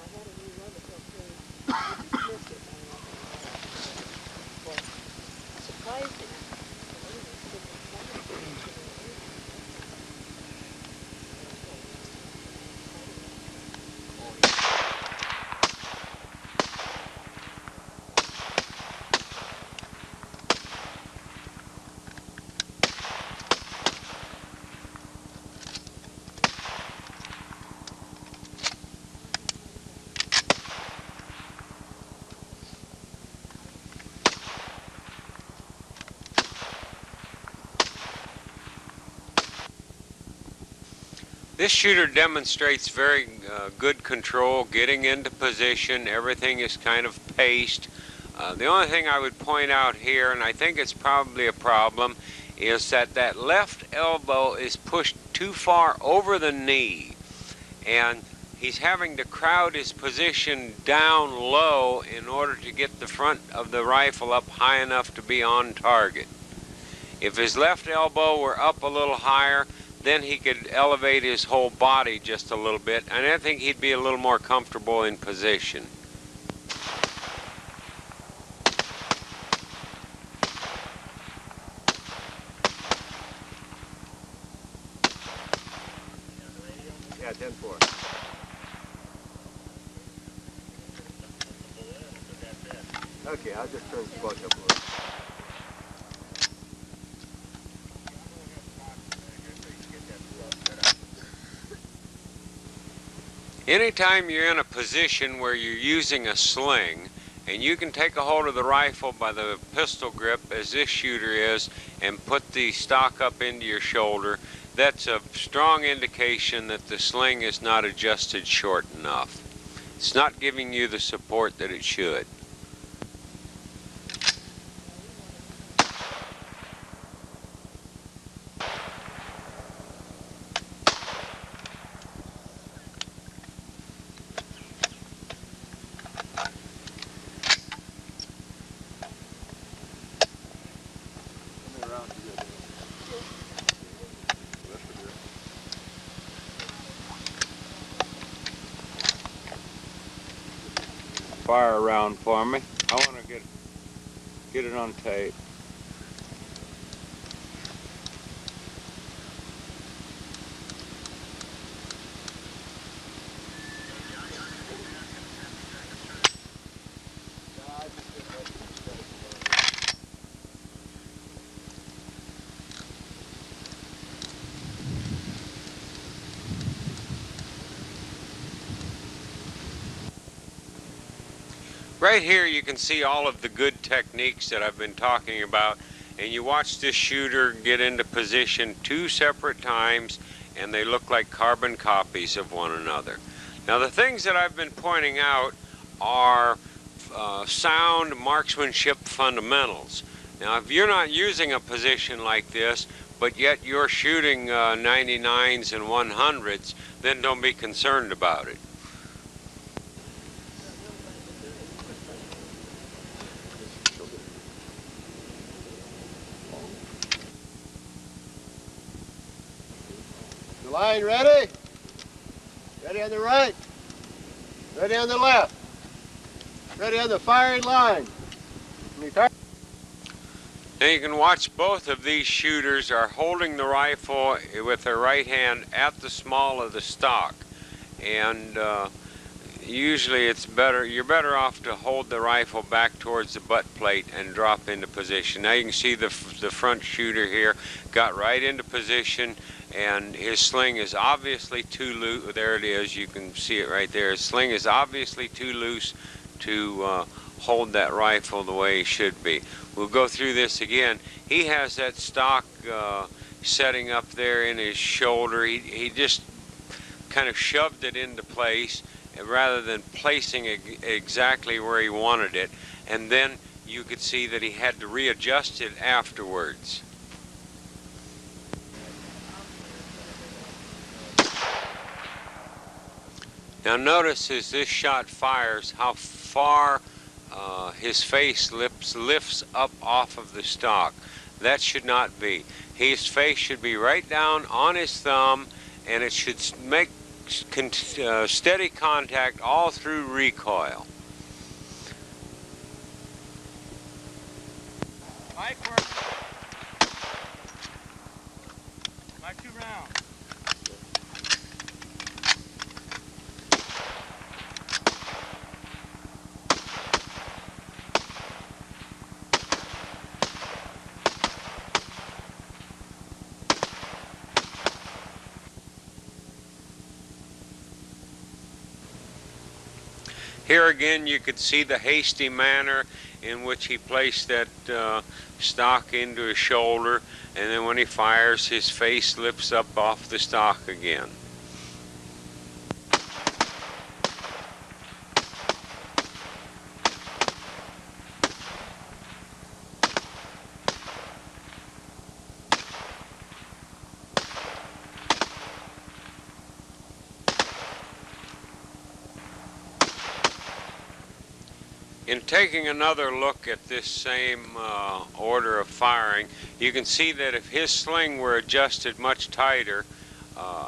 This shooter demonstrates very good control, getting into position. Everything is kind of paced. The only thing I would point out here, and I think it's probably a problem, is that that left elbow is pushed too far over the knee, and he's having to crowd his position down low in order to get the front of the rifle up high enough to be on target. If his left elbow were up a little higher, then he could elevate his whole body just a little bit, and I think he'd be a little more comfortable in position. Yeah, 10-4. Okay, I'll just turn the squad up a little. Anytime you're in a position where you're using a sling, and you can take a hold of the rifle by the pistol grip, as this shooter is, and put the stock up into your shoulder, that's a strong indication that the sling is not adjusted short enough. It's not giving you the support that it should. Fire around for me. I want to get it on tape. Right here you can see all of the good techniques that I've been talking about, and you watch this shooter get into position 2 separate times, and they look like carbon copies of one another. Now the things that I've been pointing out are sound marksmanship fundamentals. Now if you're not using a position like this, but yet you're shooting 99s and 100s, then don't be concerned about it. The line ready. Ready on the right. Ready on the left. Ready on the firing line. Now you can watch both of these shooters are holding the rifle with their right hand at the small of the stock, and usually it's better, you're better off to hold the rifle back towards the butt plate and drop into position. Now you can see the front shooter here got right into position, and his sling is obviously too loose. There it is, you can see it right there. His sling is obviously too loose to hold that rifle the way he should be. We'll go through this again. He has that stock setting up there in his shoulder. He just kind of shoved it into place rather than placing it exactly where he wanted it, and then you could see that he had to readjust it afterwards. Now notice as this shot fires how far his face lifts up off of the stock. That should not be. His face should be right down on his thumb, and it should make steady contact all through recoil. Mike, Mike, 2 rounds. Here again you could see the hasty manner in which he placed that stock into his shoulder, and then when he fires, his face lifts up off the stock again. In taking another look at this same order of firing, you can see that if his sling were adjusted much tighter,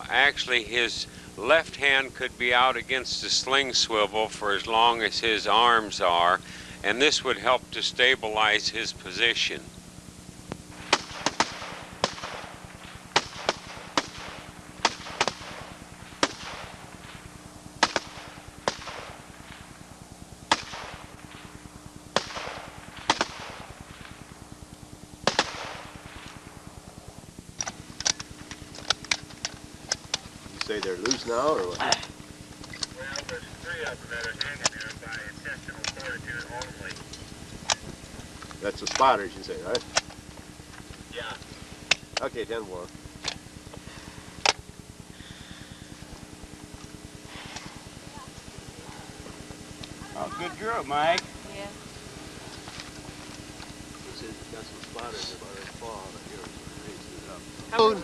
actually his left hand could be out against the sling swivel for as long as his arms are, and this would help to stabilize his position. Say they're loose now, or what? Well, there's 3 of them that are hanging there by intentional fortitude only. That's the spotters, you say, right? Yeah. Okay, 10 more. Oh, good girl, Mike. Yeah. This is, got some spotters about his paw that here raises it up. Boom.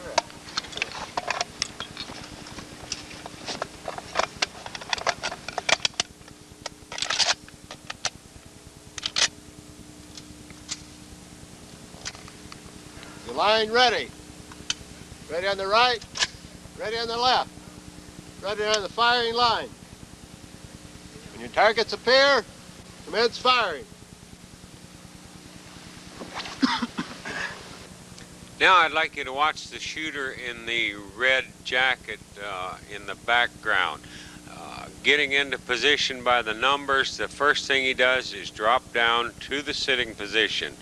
Your line ready. Ready on the right, ready on the left, ready on the firing line. When your targets appear, commence firing. Now I'd like you to watch the shooter in the red jacket in the background. Getting into position by the numbers, the first thing he does is drop down to the sitting position.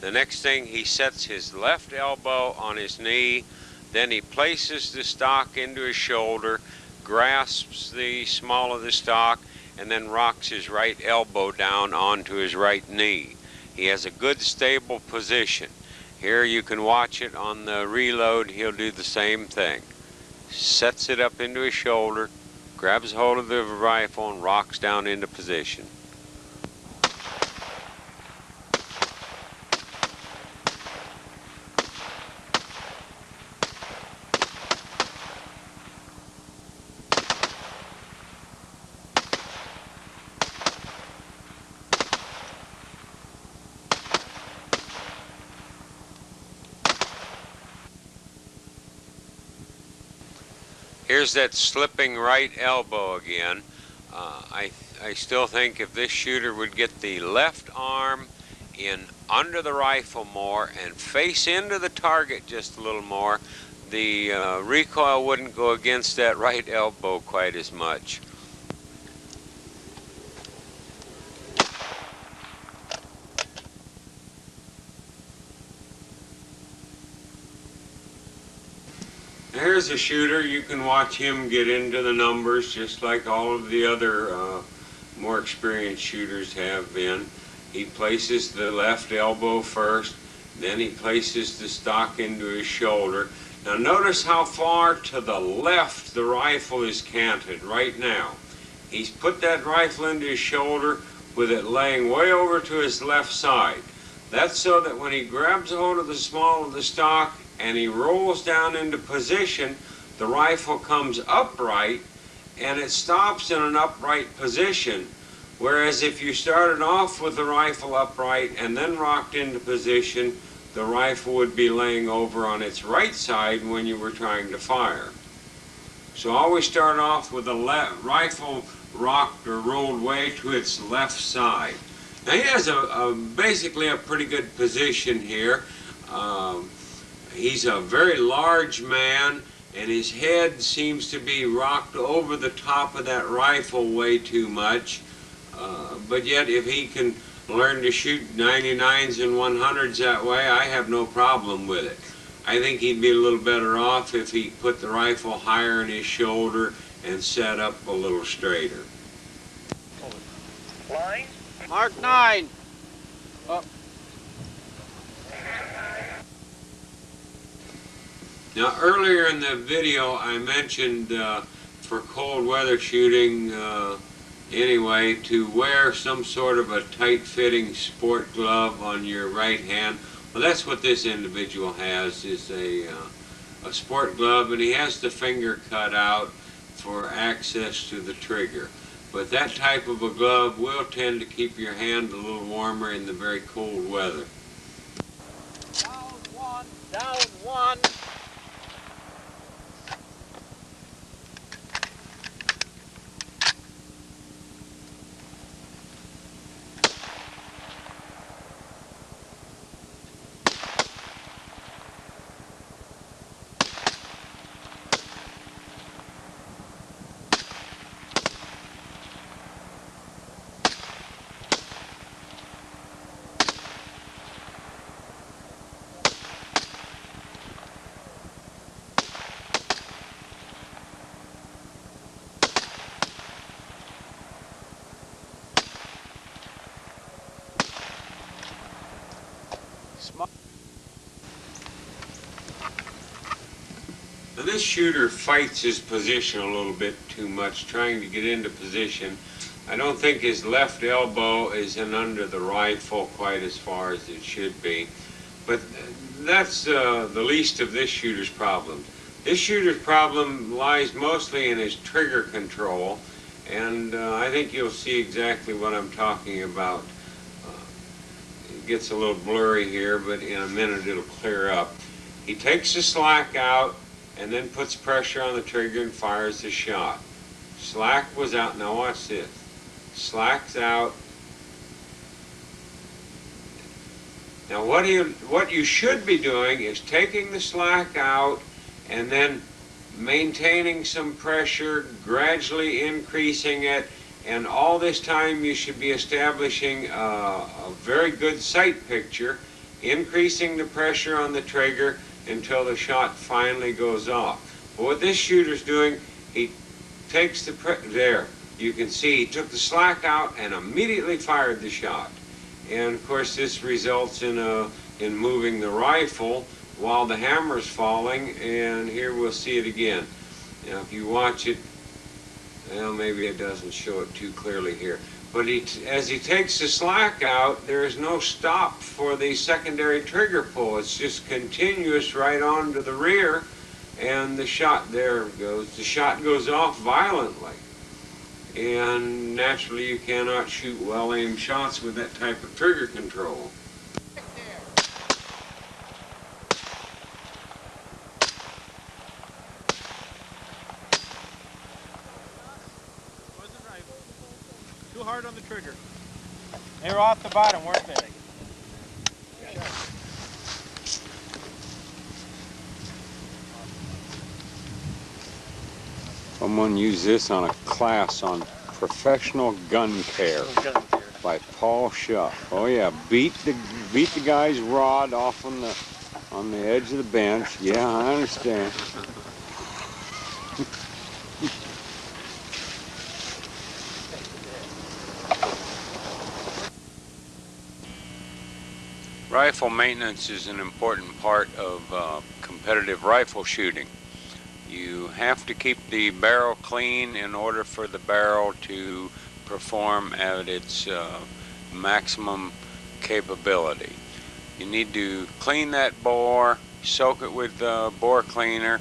The next thing, he sets his left elbow on his knee, then he places the stock into his shoulder, grasps the small of the stock, and then rocks his right elbow down onto his right knee. He has a good stable position. Here you can watch it on the reload. He'll do the same thing. Sets it up into his shoulder, grabs hold of the rifle, and rocks down into position. Here's that slipping right elbow again. I still think if this shooter would get the left arm in under the rifle more and face into the target just a little more, the recoil wouldn't go against that right elbow quite as much. Here's a shooter. You can watch him get into the numbers just like all of the other more experienced shooters have been. He places the left elbow first, then he places the stock into his shoulder. Now notice how far to the left the rifle is canted right now. He's put that rifle into his shoulder with it laying way over to his left side. That's so that when he grabs a hold of the small of the stock and he rolls down into position, the rifle comes upright and it stops in an upright position. Whereas if you started off with the rifle upright and then rocked into position, the rifle would be laying over on its right side when you were trying to fire. So always start off with the rifle rocked or rolled way to its left side. Now he has basically a pretty good position here. He's a very large man, and his head seems to be rocked over the top of that rifle way too much. But yet if he can learn to shoot 99s and 100s that way, I have no problem with it. I think he'd be a little better off if he put the rifle higher in his shoulder and set up a little straighter. Line. Mark 9. Now earlier in the video I mentioned for cold weather shooting anyway to wear some sort of a tight-fitting sport glove on your right hand. Well, that's what this individual has, is a sport glove, and he has the finger cut out for access to the trigger. But that type of a glove will tend to keep your hand a little warmer in the very cold weather. Down one, down one. Now this shooter fights his position a little bit too much, trying to get into position. I don't think his left elbow is in under the rifle quite as far as it should be. But that's the least of this shooter's problems. This shooter's problem lies mostly in his trigger control, and I think you'll see exactly what I'm talking about. It gets a little blurry here, but in a minute it'll clear up. He takes the slack out and then puts pressure on the trigger and fires the shot. Slack was out. Now watch this. Slack's out. Now what you should be doing is taking the slack out and then maintaining some pressure, gradually increasing it, and all this time you should be establishing a very good sight picture, increasing the pressure on the trigger until the shot finally goes off. But what this shooter's doing, he takes the there. You can see he took the slack out and immediately fired the shot. And of course this results in moving the rifle while the hammer's falling, and here we'll see it again. Now if you watch it, well, maybe it doesn't show it too clearly here. But as he takes the slack out, there is no stop for the secondary trigger pull. It's just continuous right on to the rear, and the shot, there goes, the shot goes off violently. And naturally you cannot shoot well-aimed shots with that type of trigger control. Too hard on the trigger. They were off the bottom, weren't they? Someone used this on a class on professional gun care by Paul Schuff. Oh yeah, beat the guy's rod off on the edge of the bench. Yeah, I understand. Rifle maintenance is an important part of competitive rifle shooting. You have to keep the barrel clean in order for the barrel to perform at its maximum capability. You need to clean that bore, soak it with bore cleaner,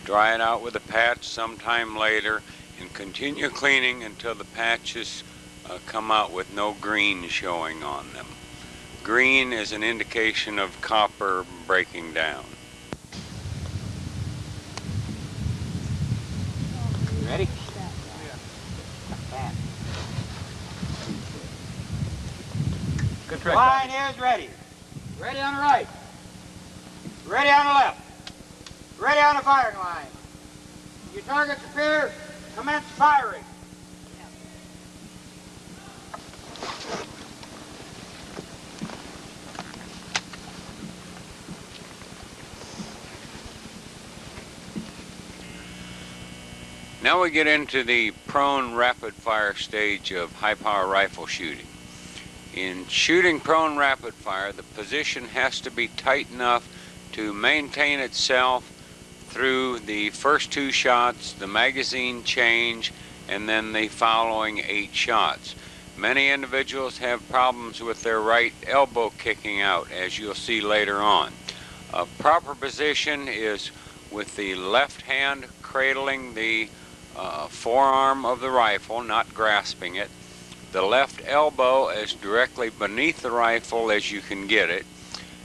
dry it out with a patch sometime later, and continue cleaning until the patches come out with no green showing on them. Green is an indication of copper breaking down. Ready? Good trick. Line is ready. Ready on the right. Ready on the left. Ready on the firing line. Your targets appear. Commence firing. Now we get into the prone rapid fire stage of high power rifle shooting. In shooting prone rapid fire, the position has to be tight enough to maintain itself through the first 2 shots, the magazine change, and then the following 8 shots. Many individuals have problems with their right elbow kicking out, as you'll see later on. A proper position is with the left hand cradling the forearm of the rifle, not grasping it. The left elbow is directly beneath the rifle as you can get it.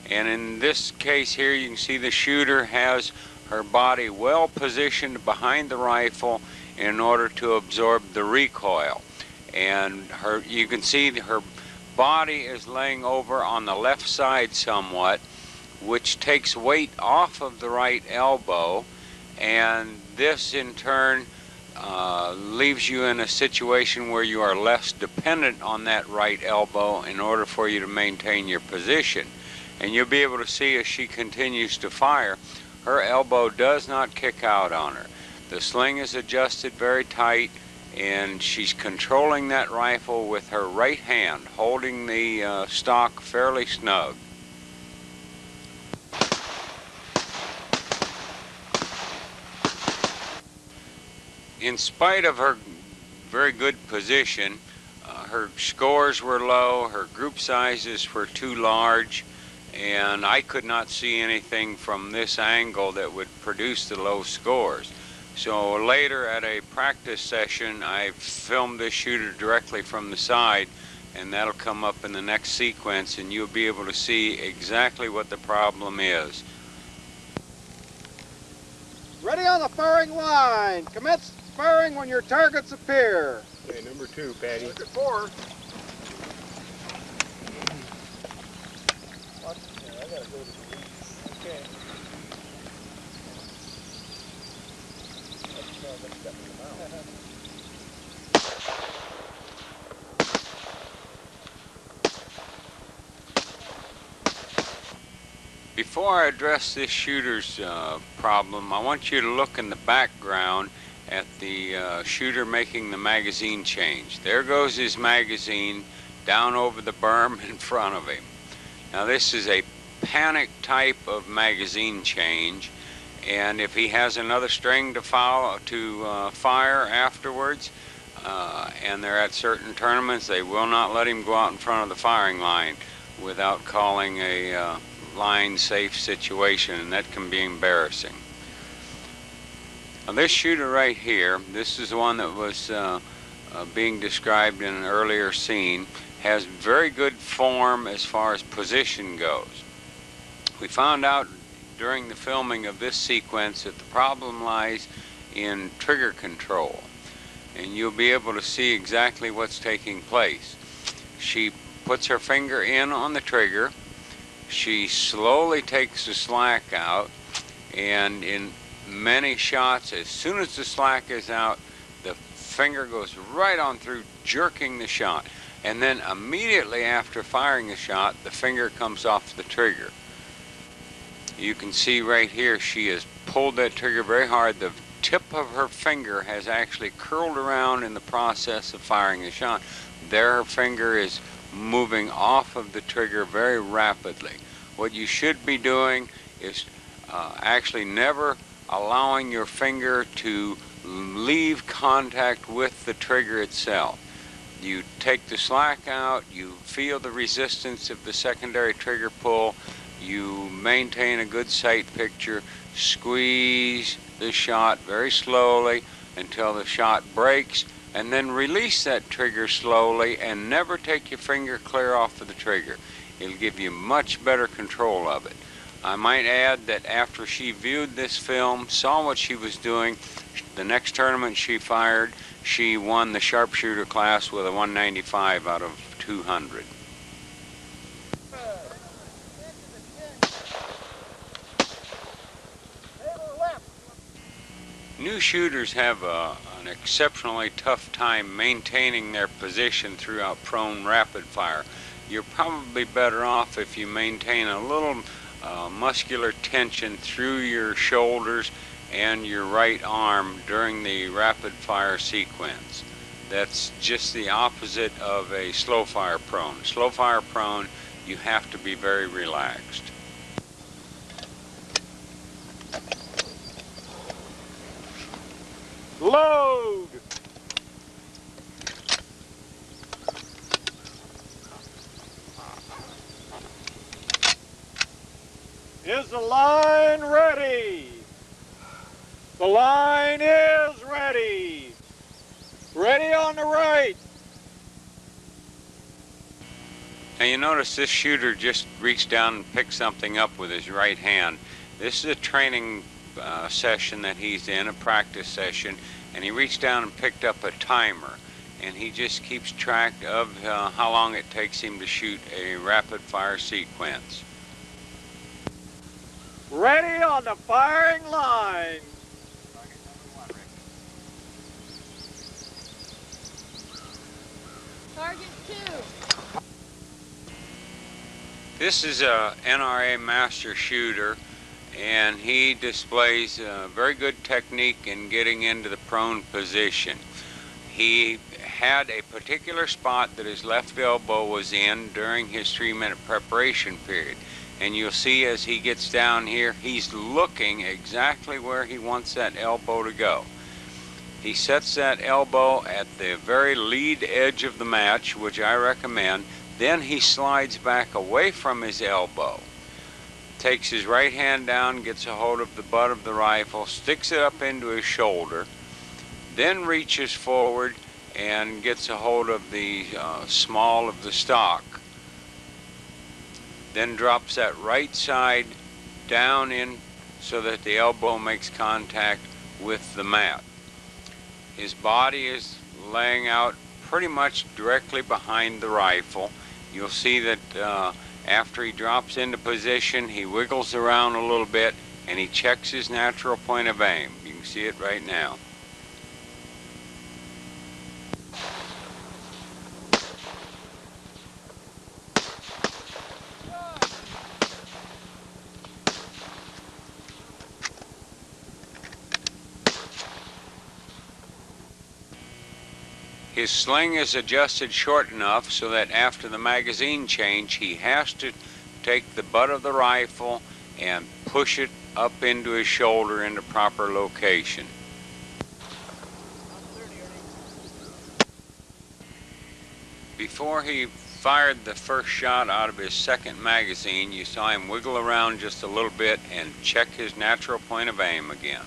And in this case here, you can see the shooter has her body well positioned behind the rifle in order to absorb the recoil. And you can see her body is laying over on the left side somewhat, which takes weight off of the right elbow, and this in turn leaves you in a situation where you are less dependent on that right elbow in order for you to maintain your position. And you'll be able to see as she continues to fire, her elbow does not kick out on her. The sling is adjusted very tight, and she's controlling that rifle with her right hand, holding the stock fairly snug. In spite of her very good position, her scores were low, her group sizes were too large, and I could not see anything from this angle that would produce the low scores. So later at a practice session, I filmed this shooter directly from the side, and that'll come up in the next sequence, and you'll be able to see exactly what the problem is. Ready on the firing line. Commence firing when your targets appear. Okay, number 2, Patty. Look at 4. Okay. Before I address this shooter's problem, I want you to look in the background at the shooter making the magazine change. There goes his magazine down over the berm in front of him. Now this is a panic type of magazine change, and if he has another string to fire afterwards, and they're at certain tournaments, they will not let him go out in front of the firing line without calling a line safe situation, and that can be embarrassing. Now this shooter right here, this is the one that was being described in an earlier scene, has very good form as far as position goes. We found out during the filming of this sequence that the problem lies in trigger control, and you'll be able to see exactly what's taking place. She puts her finger in on the trigger, she slowly takes the slack out, and in many shots, as soon as the slack is out, the finger goes right on through, jerking the shot, and then immediately after firing the shot, the finger comes off the trigger. You can see right here she has pulled that trigger very hard. The tip of her finger has actually curled around in the process of firing the shot. There her finger is moving off of the trigger very rapidly. What you should be doing is actually never allowing your finger to leave contact with the trigger itself. You take the slack out, you feel the resistance of the secondary trigger pull, you maintain a good sight picture, squeeze the shot very slowly until the shot breaks, and then release that trigger slowly and never take your finger clear off of the trigger. It'll give you much better control of it. I might add that after she viewed this film, saw what she was doing, the next tournament she fired, she won the sharpshooter class with a 195 out of 200. New shooters have an exceptionally tough time maintaining their position throughout prone rapid fire. You're probably better off if you maintain a little muscular tension through your shoulders and your right arm during the rapid fire sequence. That's just the opposite of a slow fire prone. Slow fire prone, you have to be very relaxed. Load! Is the line ready? The line is ready. Ready on the right. Now you notice this shooter just reached down and picked something up with his right hand. This is a training session that he's in, a practice session, and he reached down and picked up a timer, and he just keeps track of how long it takes him to shoot a rapid fire sequence. Ready on the firing line. Target 2. This is a NRA master shooter, and he displays very good technique in getting into the prone position. He had a particular spot that his left elbow was in during his 3-minute preparation period. And you'll see as he gets down here, he's looking exactly where he wants that elbow to go. He sets that elbow at the very lead edge of the match, which I recommend. Then he slides back away from his elbow, takes his right hand down, gets a hold of the butt of the rifle, sticks it up into his shoulder, then reaches forward and gets a hold of the small of the stock. Then drops that right side down in so that the elbow makes contact with the mat. His body is laying out pretty much directly behind the rifle. You'll see that after he drops into position, he wiggles around a little bit and he checks his natural point of aim. You can see it right now. His sling is adjusted short enough so that after the magazine change, he has to take the butt of the rifle and push it up into his shoulder into proper location. Before he fired the first shot out of his second magazine, you saw him wiggle around just a little bit and check his natural point of aim again.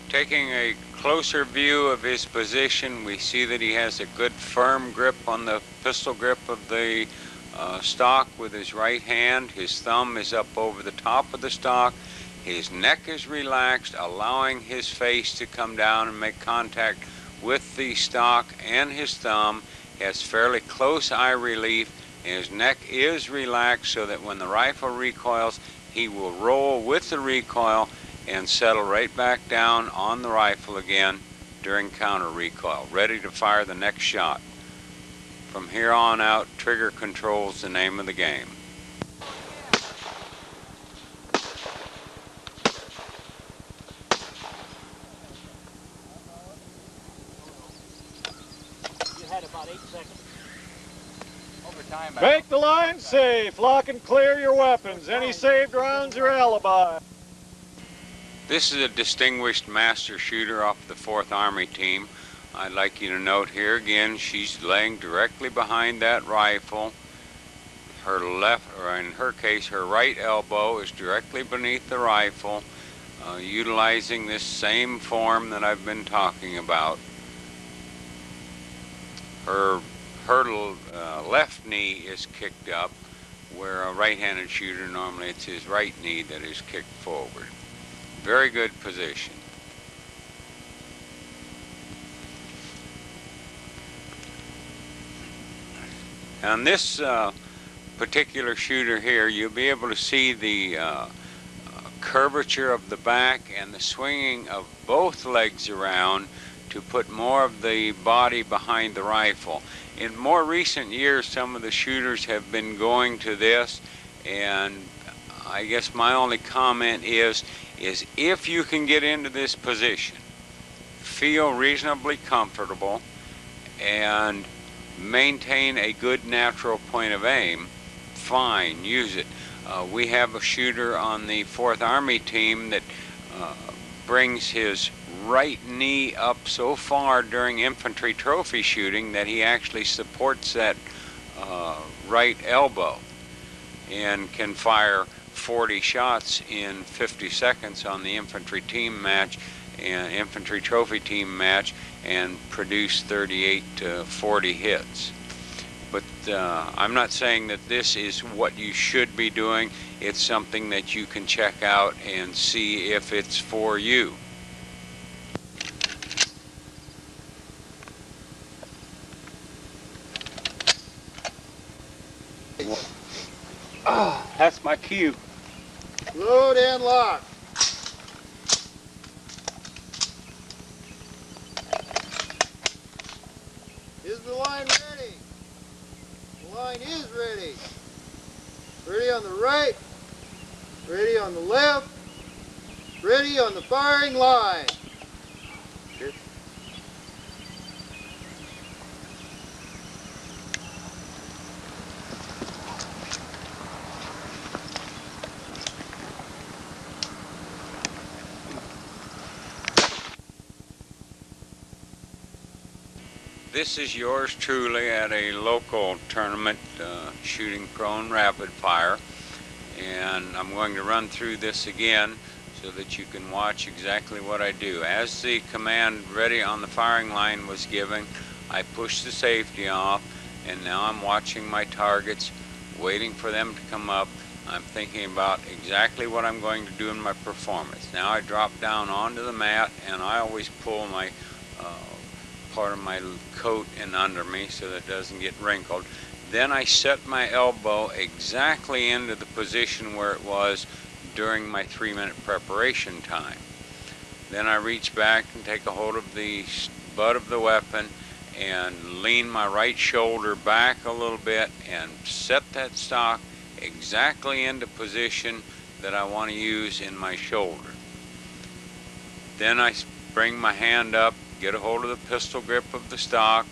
Taking a closer view of his position, we see that he has a good firm grip on the pistol grip of the stock with his right hand. His thumb is up over the top of the stock. His neck is relaxed, allowing his face to come down and make contact with the stock and his thumb. He has fairly close eye relief, and his neck is relaxed so that when the rifle recoils, he will roll with the recoil and settle right back down on the rifle again during counter recoil, ready to fire the next shot. From here on out, trigger control's the name of the game. Overtime. Make the line safe. Lock and clear your weapons. Any saved rounds are alibi. This is a distinguished master shooter off the 4th Army team. I'd like you to note here again, she's laying directly behind that rifle. Her left, or in her case, her right elbow is directly beneath the rifle, utilizing this same form that I've been talking about. Her left knee is kicked up, where a right-handed shooter, normally it's his right knee that is kicked forward. Very good position. On this particular shooter here, you'll be able to see the curvature of the back and the swinging of both legs around to put more of the body behind the rifle. In more recent years, some of the shooters have been going to this, and I guess my only comment is if you can get into this position, feel reasonably comfortable, and maintain a good natural point of aim, fine, use it. We have a shooter on the 4th Army team that brings his right knee up so far during infantry trophy shooting that he actually supports that right elbow and can fire 40 shots in 50 seconds on the infantry team match and infantry trophy team match and produce 38 to 40 hits. But I'm not saying that this is what you should be doing. It's something that you can check out and see if it's for you. That's my cue. Load and lock. Is the line ready? The line is ready. Ready on the right. Ready on the left. Ready on the firing line. This is yours truly at a local tournament, shooting prone rapid fire, and I'm going to run through this again so that you can watch exactly what I do. As the command ready on the firing line was given, I pushed the safety off, and now I'm watching my targets, waiting for them to come up. I'm thinking about exactly what I'm going to do in my performance. Now I drop down onto the mat, and I always pull my part of my coat in under me so that it doesn't get wrinkled. Then I set my elbow exactly into the position where it was during my 3-minute preparation time. Then I reach back and take a hold of the butt of the weapon and lean my right shoulder back a little bit and set that stock exactly into position that I want to use in my shoulder. Then I bring my hand up, get a hold of the pistol grip of the stock,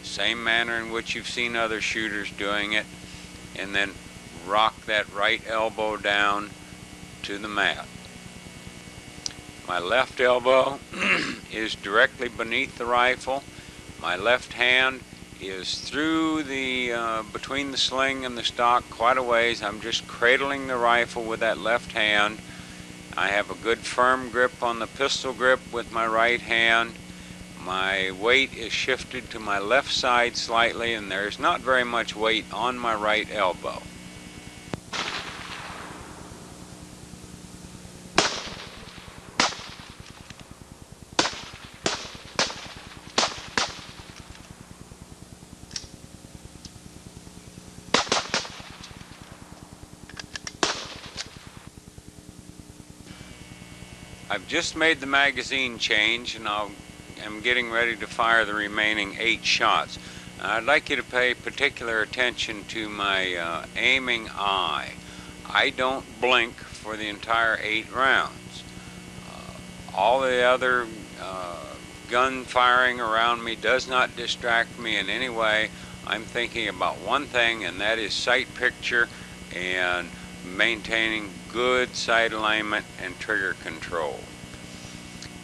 same manner in which you've seen other shooters doing it, and then rock that right elbow down to the mat. My left elbow is directly beneath the rifle. My left hand is through the between the sling and the stock quite a ways. I'm just cradling the rifle with that left hand. I have a good firm grip on the pistol grip with my right hand. My weight is shifted to my left side slightly, and there's not very much weight on my right elbow. I've just made the magazine change, and I'm getting ready to fire the remaining 8 shots. I'd like you to pay particular attention to my aiming eye. I don't blink for the entire 8 rounds. All the other gun firing around me does not distract me in any way. I'm thinking about one thing, and that is sight picture and maintaining good sight alignment and trigger control.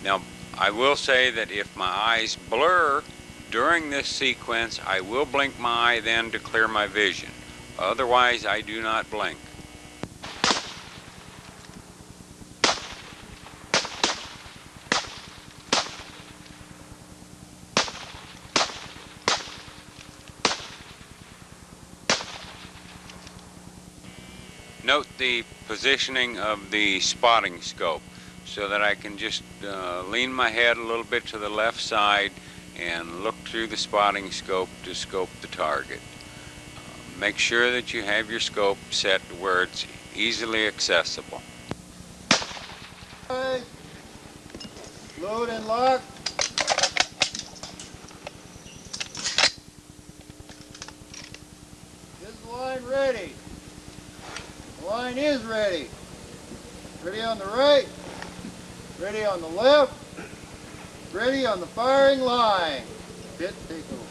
Now, I will say that if my eyes blur during this sequence, I will blink my eye then to clear my vision. Otherwise, I do not blink. Note the positioning of the spotting scope so that I can just lean my head a little bit to the left side and look through the spotting scope to scope the target. Make sure that you have your scope set where it's easily accessible. Right. Load and lock. Is the line ready? The line is ready. Ready on the right. Ready on the left. Ready on the firing line. Pit takeover.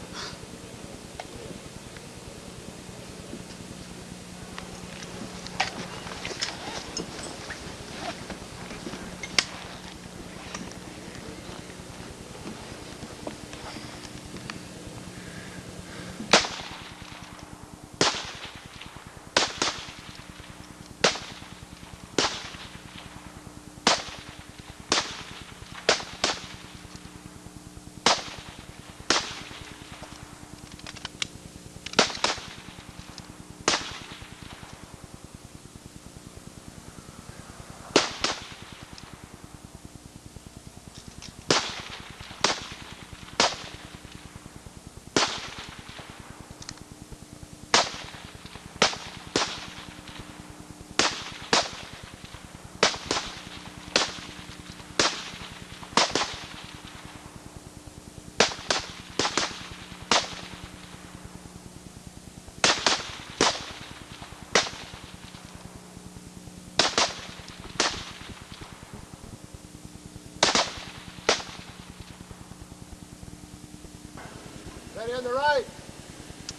Ready on the right,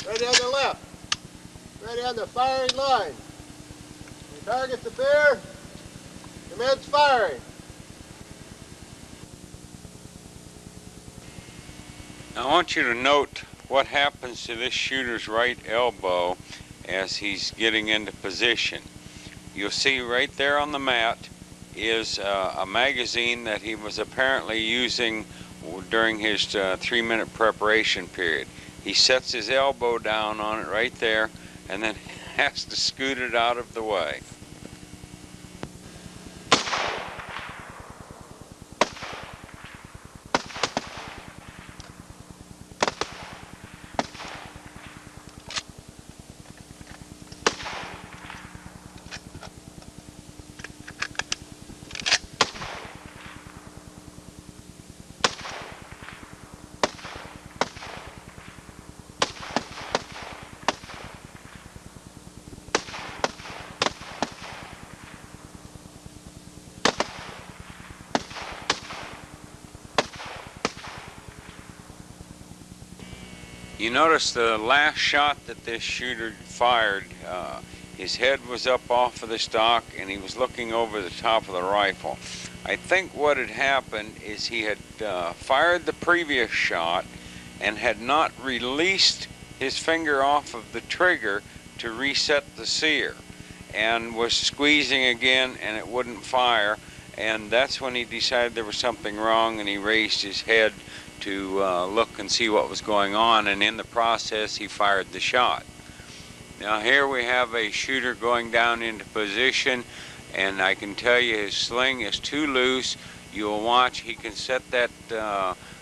ready on the left, ready on the firing line. The target's the bear, commence firing. Now I want you to note what happens to this shooter's right elbow as he's getting into position. You'll see right there on the mat is a magazine that he was apparently using during his 3-minute preparation period. He sets his elbow down on it right there and then has to scoot it out of the way. You notice the last shot that this shooter fired, his head was up off of the stock and he was looking over the top of the rifle. I think what had happened is he had fired the previous shot and had not released his finger off of the trigger to reset the sear, and was squeezing again and it wouldn't fire, and that's when he decided there was something wrong and he raised his head to look and see what was going on, and in the process he fired the shot. Now here we have a shooter going down into position, and I can tell you his sling is too loose. You'll watch, he can set that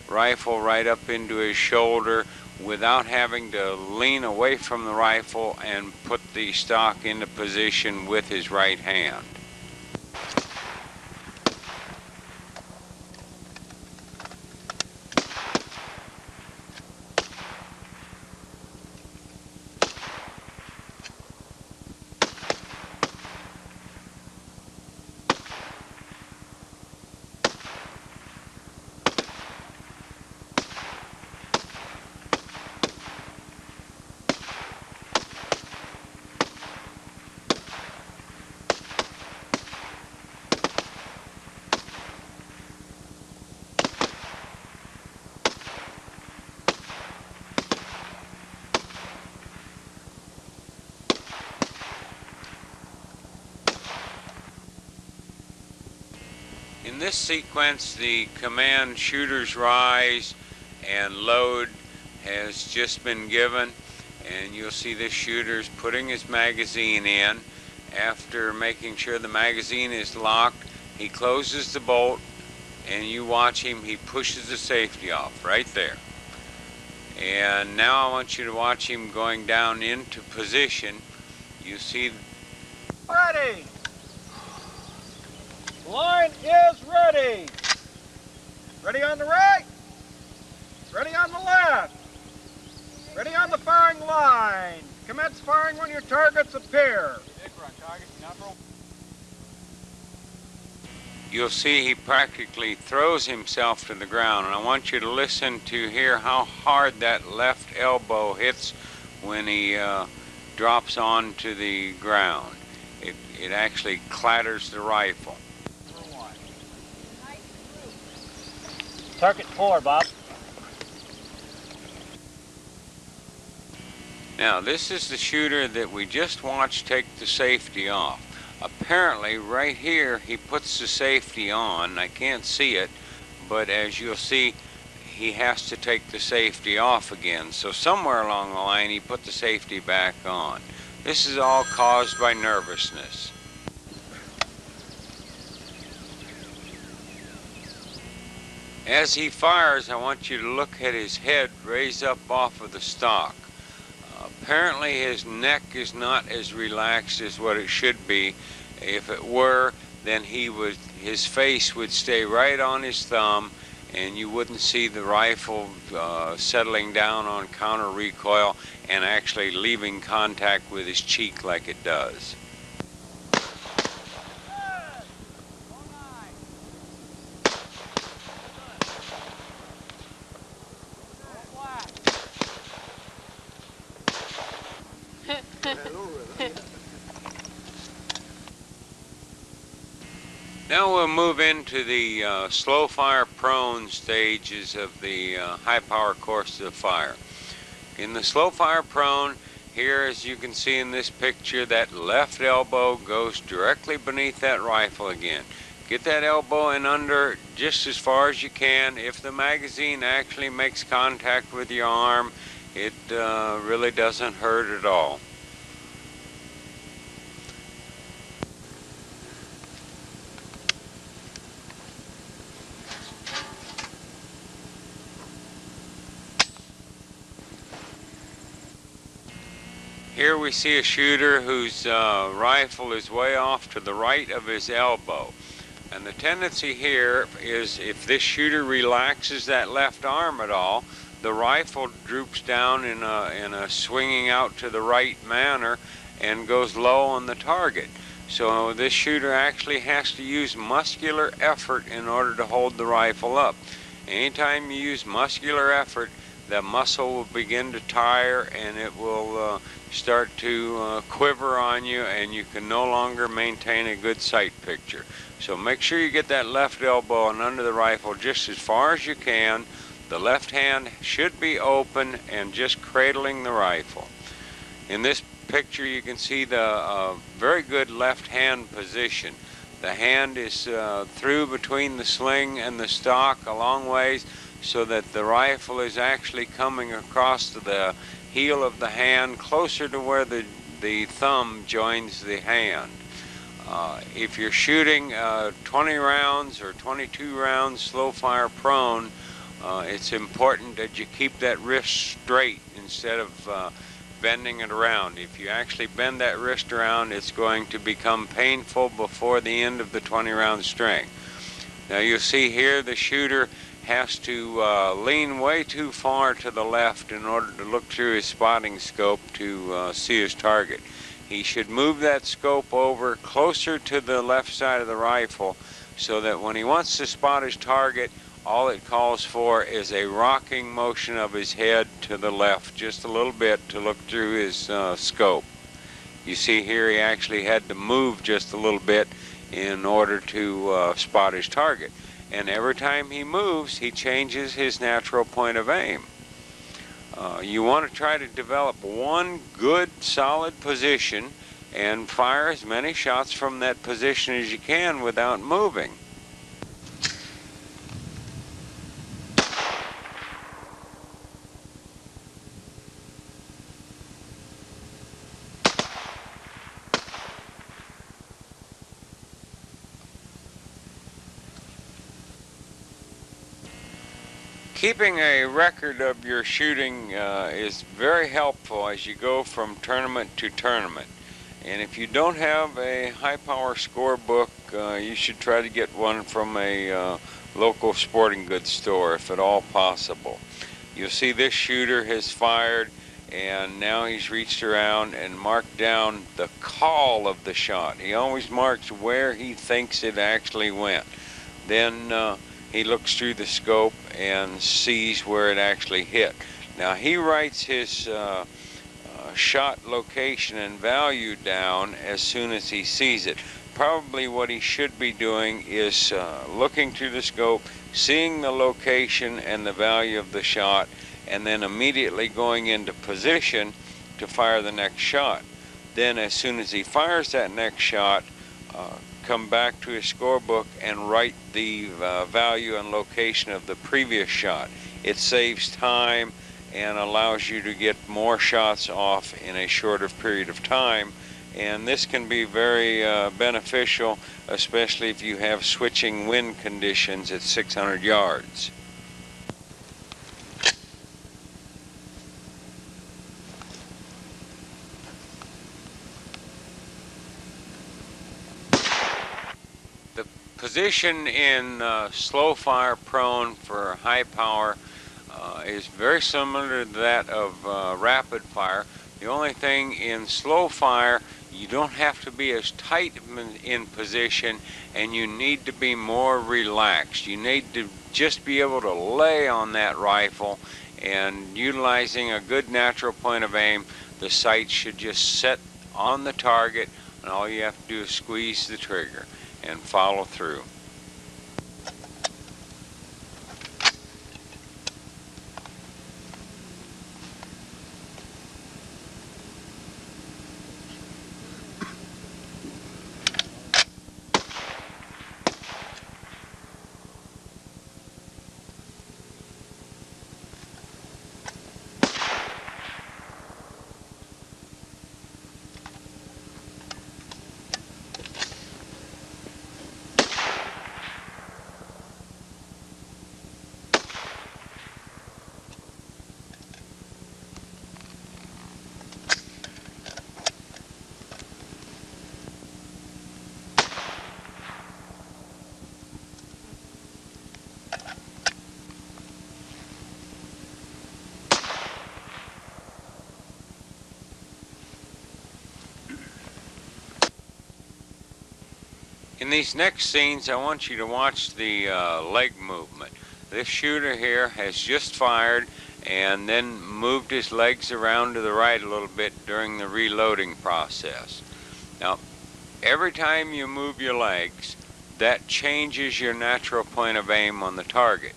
rifle right up into his shoulder without having to lean away from the rifle and put the stock into position with his right hand. In this sequence, the command shooters rise and load has just been given, and you'll see this shooter's putting his magazine in. After making sure the magazine is locked, he closes the bolt, and you watch him, he pushes the safety off right there. And now I want you to watch him going down into position. You see. Ready! Line is ready! Ready on the right! Ready on the left! Ready on the firing line! Commence firing when your targets appear. You'll see he practically throws himself to the ground, and I want you to listen to hear how hard that left elbow hits when he drops onto the ground. It actually clatters the rifle. Target 4, Bob. Now, this is the shooter that we just watched take the safety off. Apparently, right here, he puts the safety on. I can't see it, but as you'll see, he has to take the safety off again. So somewhere along the line, he put the safety back on. This is all caused by nervousness. As he fires, I want you to look at his head raised up off of the stock. Apparently his neck is not as relaxed as what it should be. If it were, then his face would stay right on his thumb, and you wouldn't see the rifle settling down on counter recoil and actually leaving contact with his cheek like it does. Now we'll move into the slow fire prone stages of the high power course of fire. In the slow fire prone, here as you can see in this picture, that left elbow goes directly beneath that rifle again. Get that elbow in under just as far as you can. If the magazine actually makes contact with your arm, it really doesn't hurt at all. Here we see a shooter whose rifle is way off to the right of his elbow. And the tendency here is if this shooter relaxes that left arm at all, the rifle droops down in a swinging out to the right manner and goes low on the target. So this shooter actually has to use muscular effort in order to hold the rifle up. Anytime you use muscular effort, the muscle will begin to tire and it will start to quiver on you, and you can no longer maintain a good sight picture. So make sure you get that left elbow and under the rifle just as far as you can. The left hand should be open and just cradling the rifle. In this picture you can see the very good left hand position. The hand is through between the sling and the stock a long ways, so that the rifle is actually coming across to the heel of the hand closer to where the thumb joins the hand. If you're shooting 20 rounds or 22 rounds slow fire prone, it's important that you keep that wrist straight instead of bending it around. If you actually bend that wrist around, it's going to become painful before the end of the 20 round string. Now you'll see here the shooter has to lean way too far to the left in order to look through his spotting scope to see his target. He should move that scope over closer to the left side of the rifle so that when he wants to spot his target, all it calls for is a rocking motion of his head to the left just a little bit to look through his scope. You see here he actually had to move just a little bit in order to spot his target. And every time he moves, he changes his natural point of aim. You want to try to develop one good, solid position and fire as many shots from that position as you can without moving. Keeping a record of your shooting is very helpful as you go from tournament to tournament. And if you don't have a high power scorebook, you should try to get one from a local sporting goods store if at all possible. You'll see this shooter has fired, and now he's reached around and marked down the call of the shot. He always marks where he thinks it actually went. Then he looks through the scope and sees where it actually hit. Now he writes his shot location and value down as soon as he sees it. Probably what he should be doing is looking through the scope, seeing the location and the value of the shot, and then immediately going into position to fire the next shot. Then as soon as he fires that next shot, come back to his scorebook and write the value and location of the previous shot. It saves time and allows you to get more shots off in a shorter period of time, and this can be very beneficial, especially if you have switching wind conditions at 600 yards. The position in slow fire prone for high power is very similar to that of rapid fire. The only thing in slow fire, you don't have to be as tight in position, and you need to be more relaxed. You need to just be able to lay on that rifle, and utilizing a good natural point of aim, the sight should just set on the target, and all you have to do is squeeze the trigger and follow through. In these next scenes, I want you to watch the leg movement. This shooter here has just fired and then moved his legs around to the right a little bit during the reloading process. Now, every time you move your legs, that changes your natural point of aim on the target.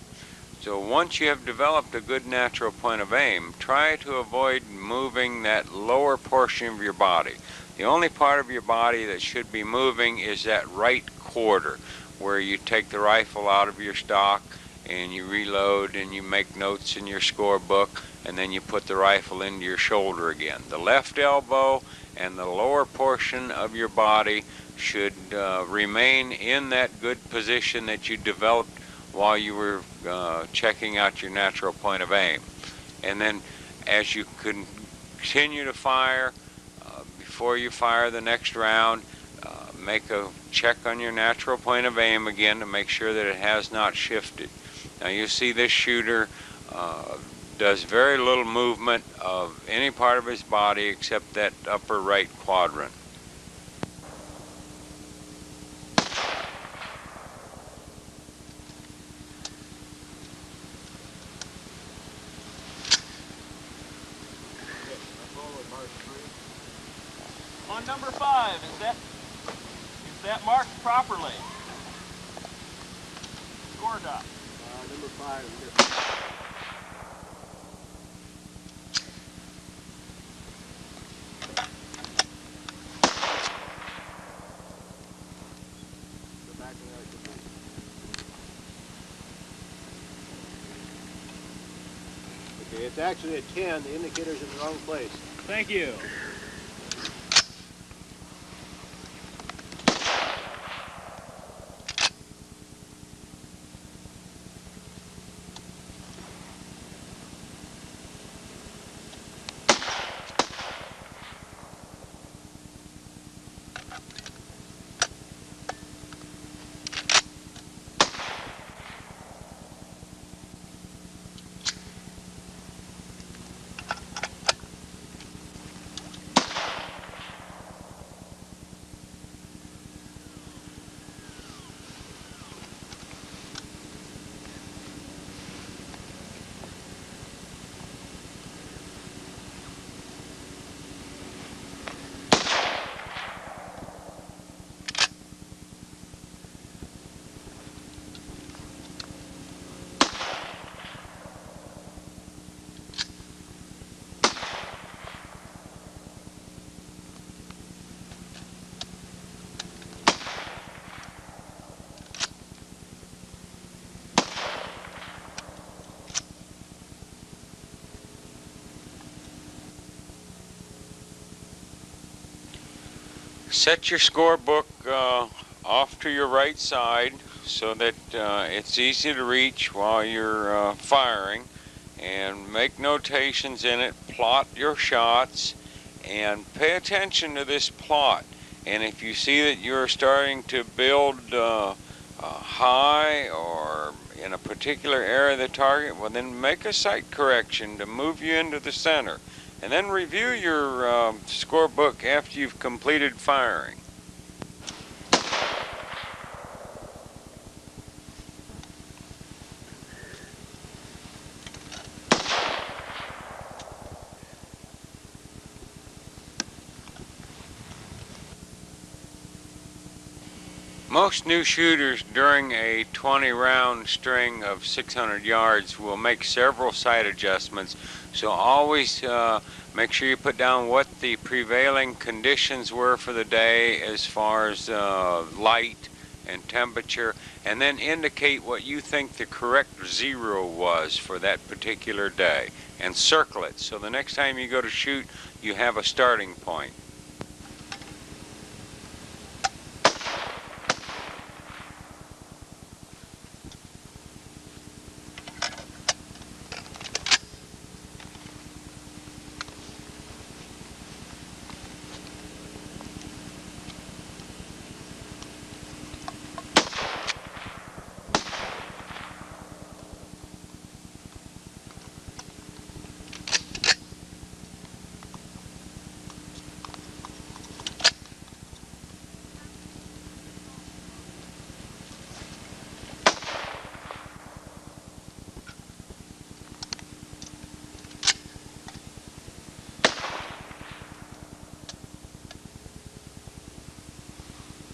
So once you have developed a good natural point of aim, try to avoid moving that lower portion of your body. The only part of your body that should be moving is that right quarter, where you take the rifle out of your stock and you reload and you make notes in your scorebook, and then you put the rifle into your shoulder again. The left elbow and the lower portion of your body should remain in that good position that you developed while you were checking out your natural point of aim. And then as you continue to fire, before you fire the next round, make a check on your natural point of aim again to make sure that it has not shifted. Now you see this shooter does very little movement of any part of his body except that upper right quadrant. On number 5, is that marked properly? Score dot. Number 5. Go back to that. Okay, it's actually a 10. The indicator's in the wrong place. Thank you. Set your scorebook off to your right side so that it's easy to reach while you're firing, and make notations in it. Plot your shots and pay attention to this plot. And if you see that you're starting to build high or in a particular area of the target, well, then make a sight correction to move you into the center. And then review your scorebook after you've completed firing. Most new shooters during a 20-round string of 600 yards will make several sight adjustments, so always make sure you put down what the prevailing conditions were for the day as far as light and temperature, and then indicate what you think the correct zero was for that particular day, and circle it so the next time you go to shoot you have a starting point.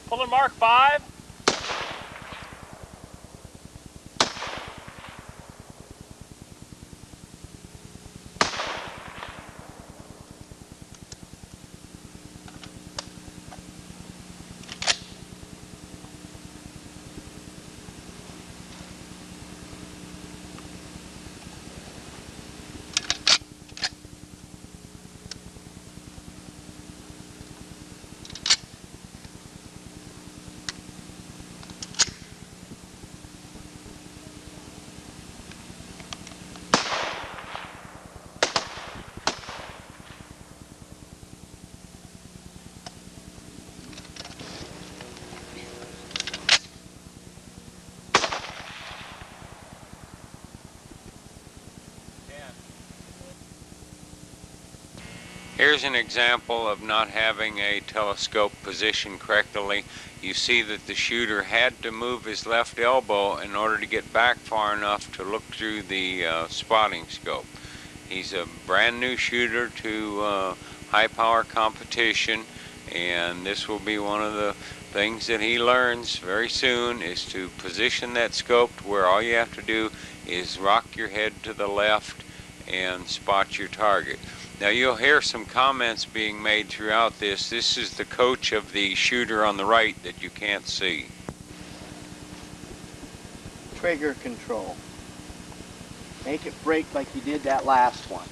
Pulling mark 5. Here's an example of not having a telescope positioned correctly. You see that the shooter had to move his left elbow in order to get back far enough to look through the spotting scope. He's a brand new shooter to high power competition, and this will be one of the things that he learns very soon, is to position that scope to where all you have to do is rock your head to the left and spot your target. Now you'll hear some comments being made throughout this. This is the coach of the shooter on the right that you can't see. Trigger control. Make it break like you did that last one.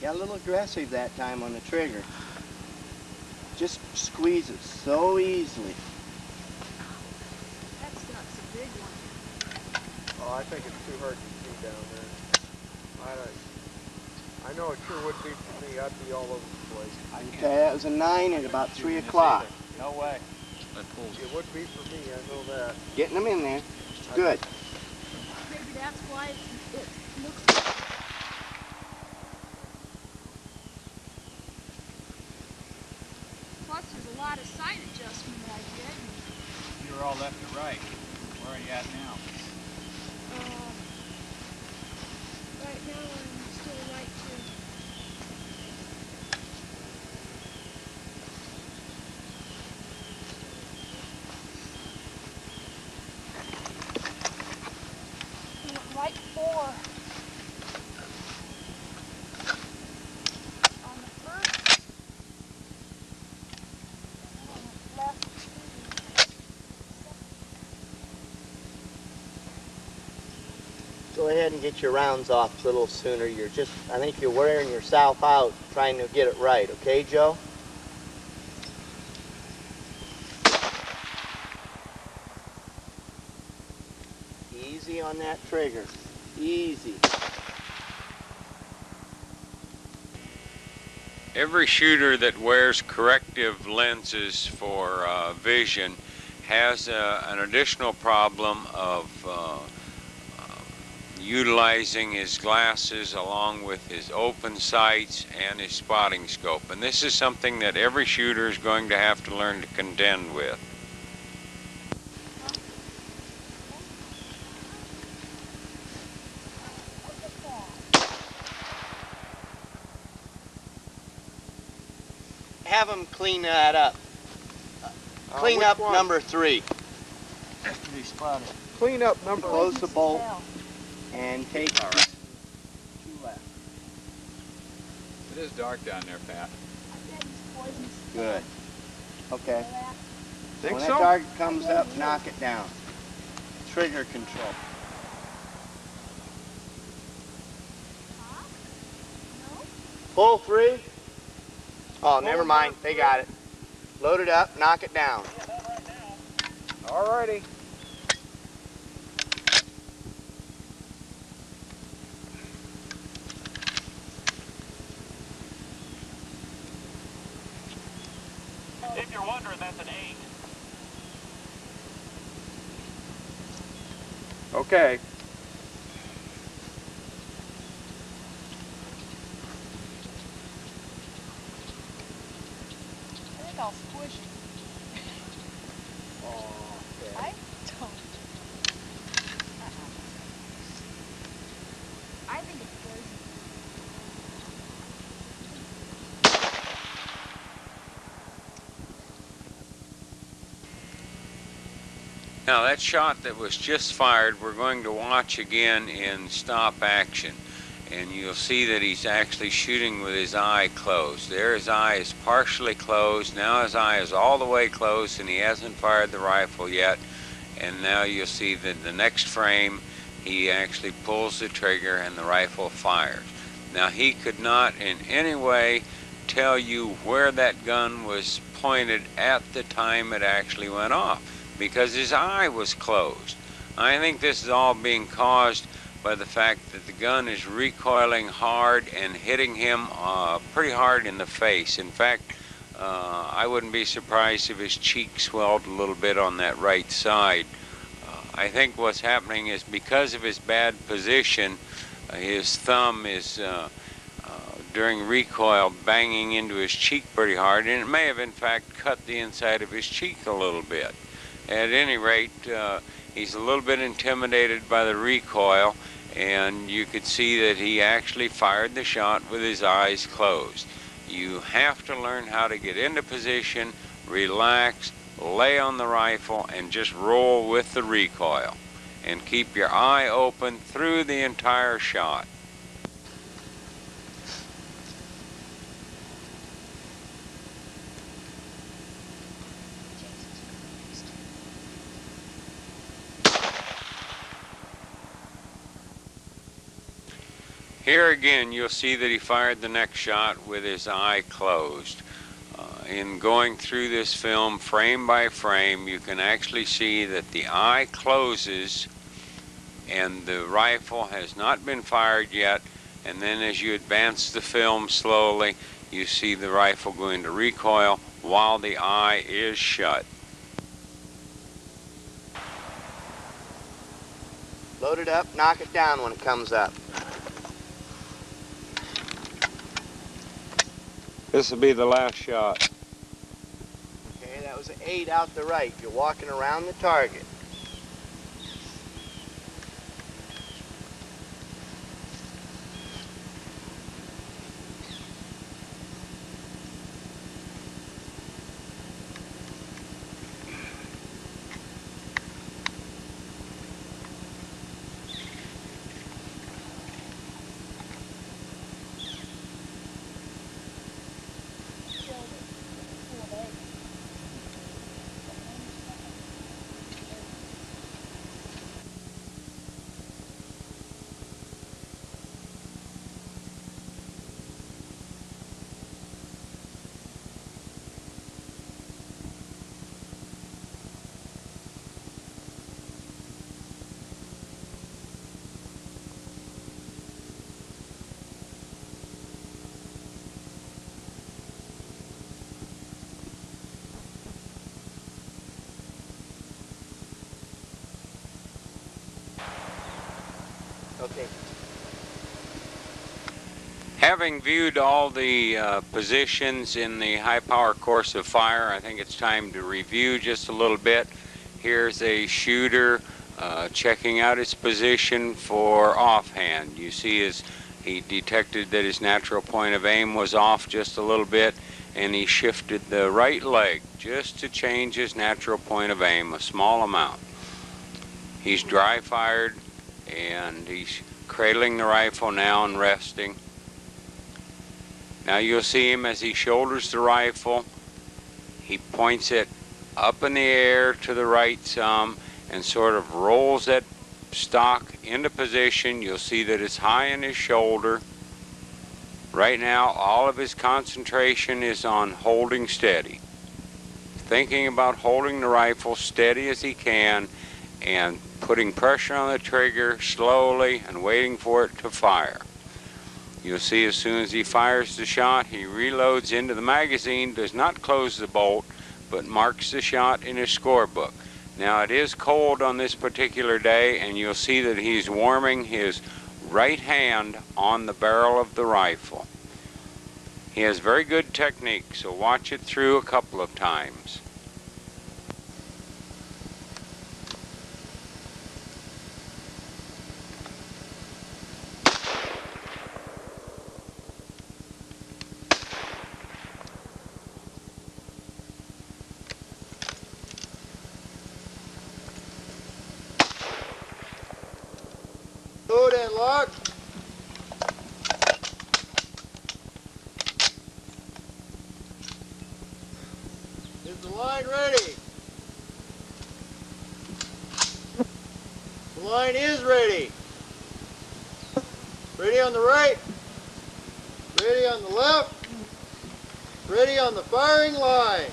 Got a little aggressive that time on the trigger. Just squeezes so easily. That stuff's a big one. Oh, I think it's too hard to see down there. I know it sure would be for me. I'd be all over the place. I can tell you that was a 9 at about 3 o'clock. No way. It would be for me, I know that. Getting them in there. Good. Maybe that's why it looks. Plus, there's a lot of sight adjustment I did. You're all left to right. Where are you at now? Right now, I'm still right to. Right 4. ahead and get your rounds off a little sooner. I think you're wearing yourself out trying to get it right. Okay, Joe? Easy on that trigger. Easy. Every shooter that wears corrective lenses for vision has an additional problem of utilizing his glasses along with his open sights and his spotting scope. And this is something that every shooter is going to have to learn to contend with. Have him clean that up. Clean up one? number 3. Clean up number. Close the bolt and take 2 left. It is dark down there, Pat. Good. Okay. Think when so? that target comes up, knock it down. Trigger control. Pull 3. Oh, never mind. They got it. Load it up, knock it down. Alrighty. If you're wondering, that's an 8. Okay. I think I'll squish it. I don't. I think it's poison. Now that shot that was just fired, we're going to watch again in stop action. And you'll see that he's actually shooting with his eye closed. There his eye is partially closed. Now his eye is all the way closed and he hasn't fired the rifle yet. And now you'll see that the next frame he actually pulls the trigger and the rifle fires. Now he could not in any way tell you where that gun was pointed at the time it actually went off, because his eye was closed. I think this is all being caused by the fact that the gun is recoiling hard and hitting him pretty hard in the face. In fact, I wouldn't be surprised if his cheek swelled a little bit on that right side. I think what's happening is because of his bad position, his thumb is during recoil banging into his cheek pretty hard, and it may have in fact cut the inside of his cheek a little bit. At any rate, he's a little bit intimidated by the recoil, and you could see that he actually fired the shot with his eyes closed. You have to learn how to get into position, relax, lay on the rifle, and just roll with the recoil. And keep your eye open through the entire shot. Here again, you'll see that he fired the next shot with his eye closed. In going through this film frame by frame, you can actually see that the eye closes and the rifle has not been fired yet, and then as you advance the film slowly, you see the rifle going to recoil while the eye is shut. Load it up, knock it down when it comes up. This will be the last shot. Okay, that was an 8 out the right. You're walking around the target. Having viewed all the positions in the high power course of fire, I think it's time to review just a little bit. Here's a shooter checking out his position for offhand. You see he detected that his natural point of aim was off just a little bit, and he shifted the right leg just to change his natural point of aim a small amount. He's dry fired and he's cradling the rifle now and resting. Now you'll see him as he shoulders the rifle. He points it up in the air to the right some and sort of rolls that stock into position. You'll see that it's high in his shoulder. Right now all of his concentration is on holding steady, thinking about holding the rifle steady as he can and putting pressure on the trigger slowly and waiting for it to fire. You'll see as soon as he fires the shot, he reloads into the magazine, does not close the bolt, but marks the shot in his scorebook. Now it is cold on this particular day, and you'll see that he's warming his right hand on the barrel of the rifle. He has very good technique, so watch it through a couple of times. Load and lock. Is the line ready? The line is ready. Ready on the right. Ready on the left. Ready on the firing line.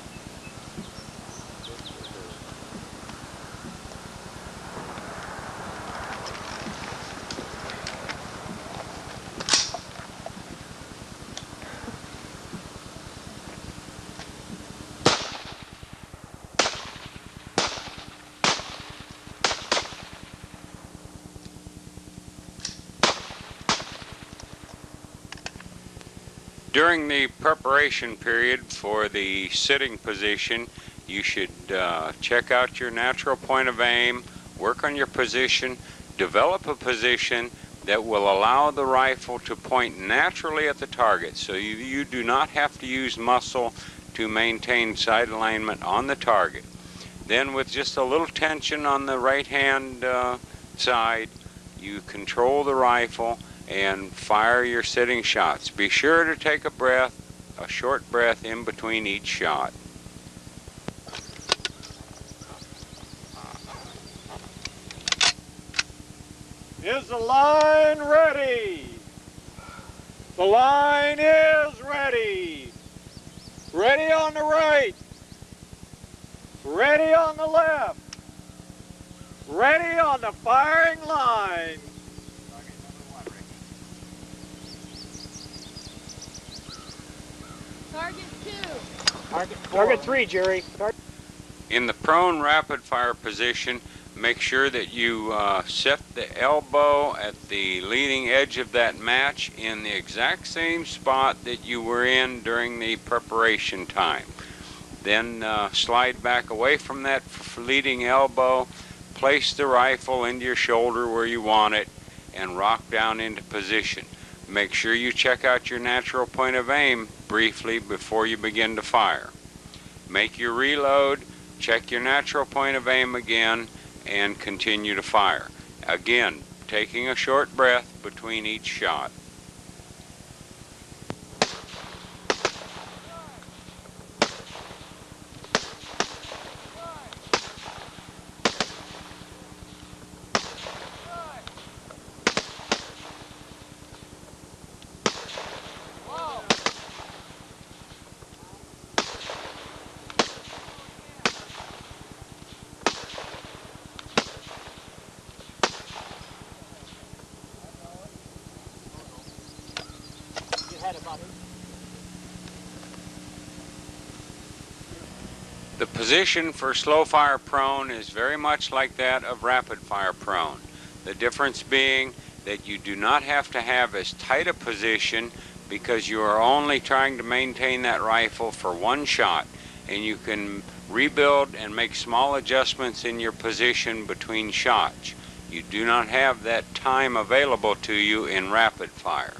During the preparation period for the sitting position, you should check out your natural point of aim, work on your position, develop a position that will allow the rifle to point naturally at the target, so you do not have to use muscle to maintain sight alignment on the target. Then with just a little tension on the right hand side, you control the rifle and fire your sitting shots. Be sure to take a short breath in between each shot. Is the line ready? The line is ready. Ready on the right. Ready on the left. Ready on the firing line. Target 2. Target 3, Jerry. In the prone rapid fire position, make sure that you set the elbow at the leading edge of that match in the exact same spot that you were in during the preparation time. Then slide back away from that leading elbow, place the rifle into your shoulder where you want it, and rock down into position. Make sure you check out your natural point of aim briefly before you begin to fire. Make your reload, check your natural point of aim again, and continue to fire. Again, taking a short breath between each shot. The position for slow fire prone is very much like that of rapid fire prone. The difference being that you do not have to have as tight a position because you are only trying to maintain that rifle for one shot, and you can rebuild and make small adjustments in your position between shots. You do not have that time available to you in rapid fire.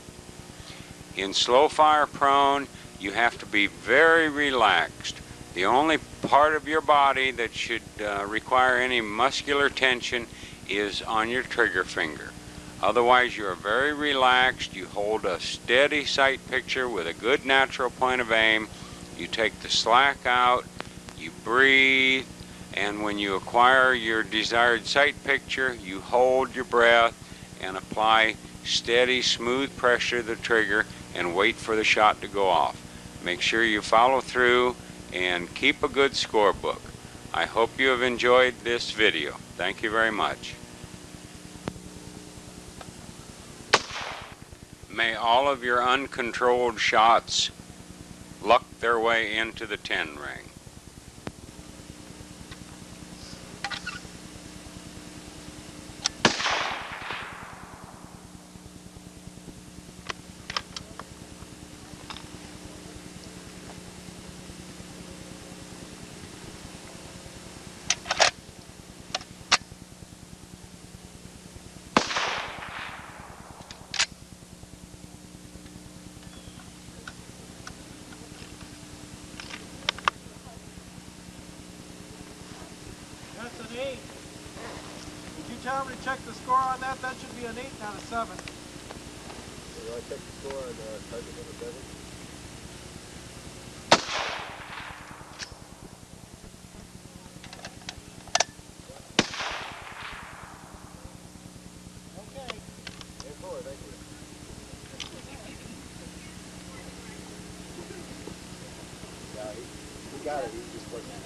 In slow fire prone, you have to be very relaxed. The only part of your body that should require any muscular tension is on your trigger finger. Otherwise, you are very relaxed. You hold a steady sight picture with a good natural point of aim. You take the slack out, you breathe, and when you acquire your desired sight picture, you hold your breath and apply steady, smooth pressure to the trigger and wait for the shot to go off. Make sure you follow through and keep a good scorebook. I hope you have enjoyed this video. Thank you very much. May all of your uncontrolled shots luck their way into the 10 ring. That's an 8. Did you tell him to check the score on that? That should be an 8 out of 7. Did I check the score on target number 7? Okay. 8-4, thank you. Yeah, he got it. He just wasn't.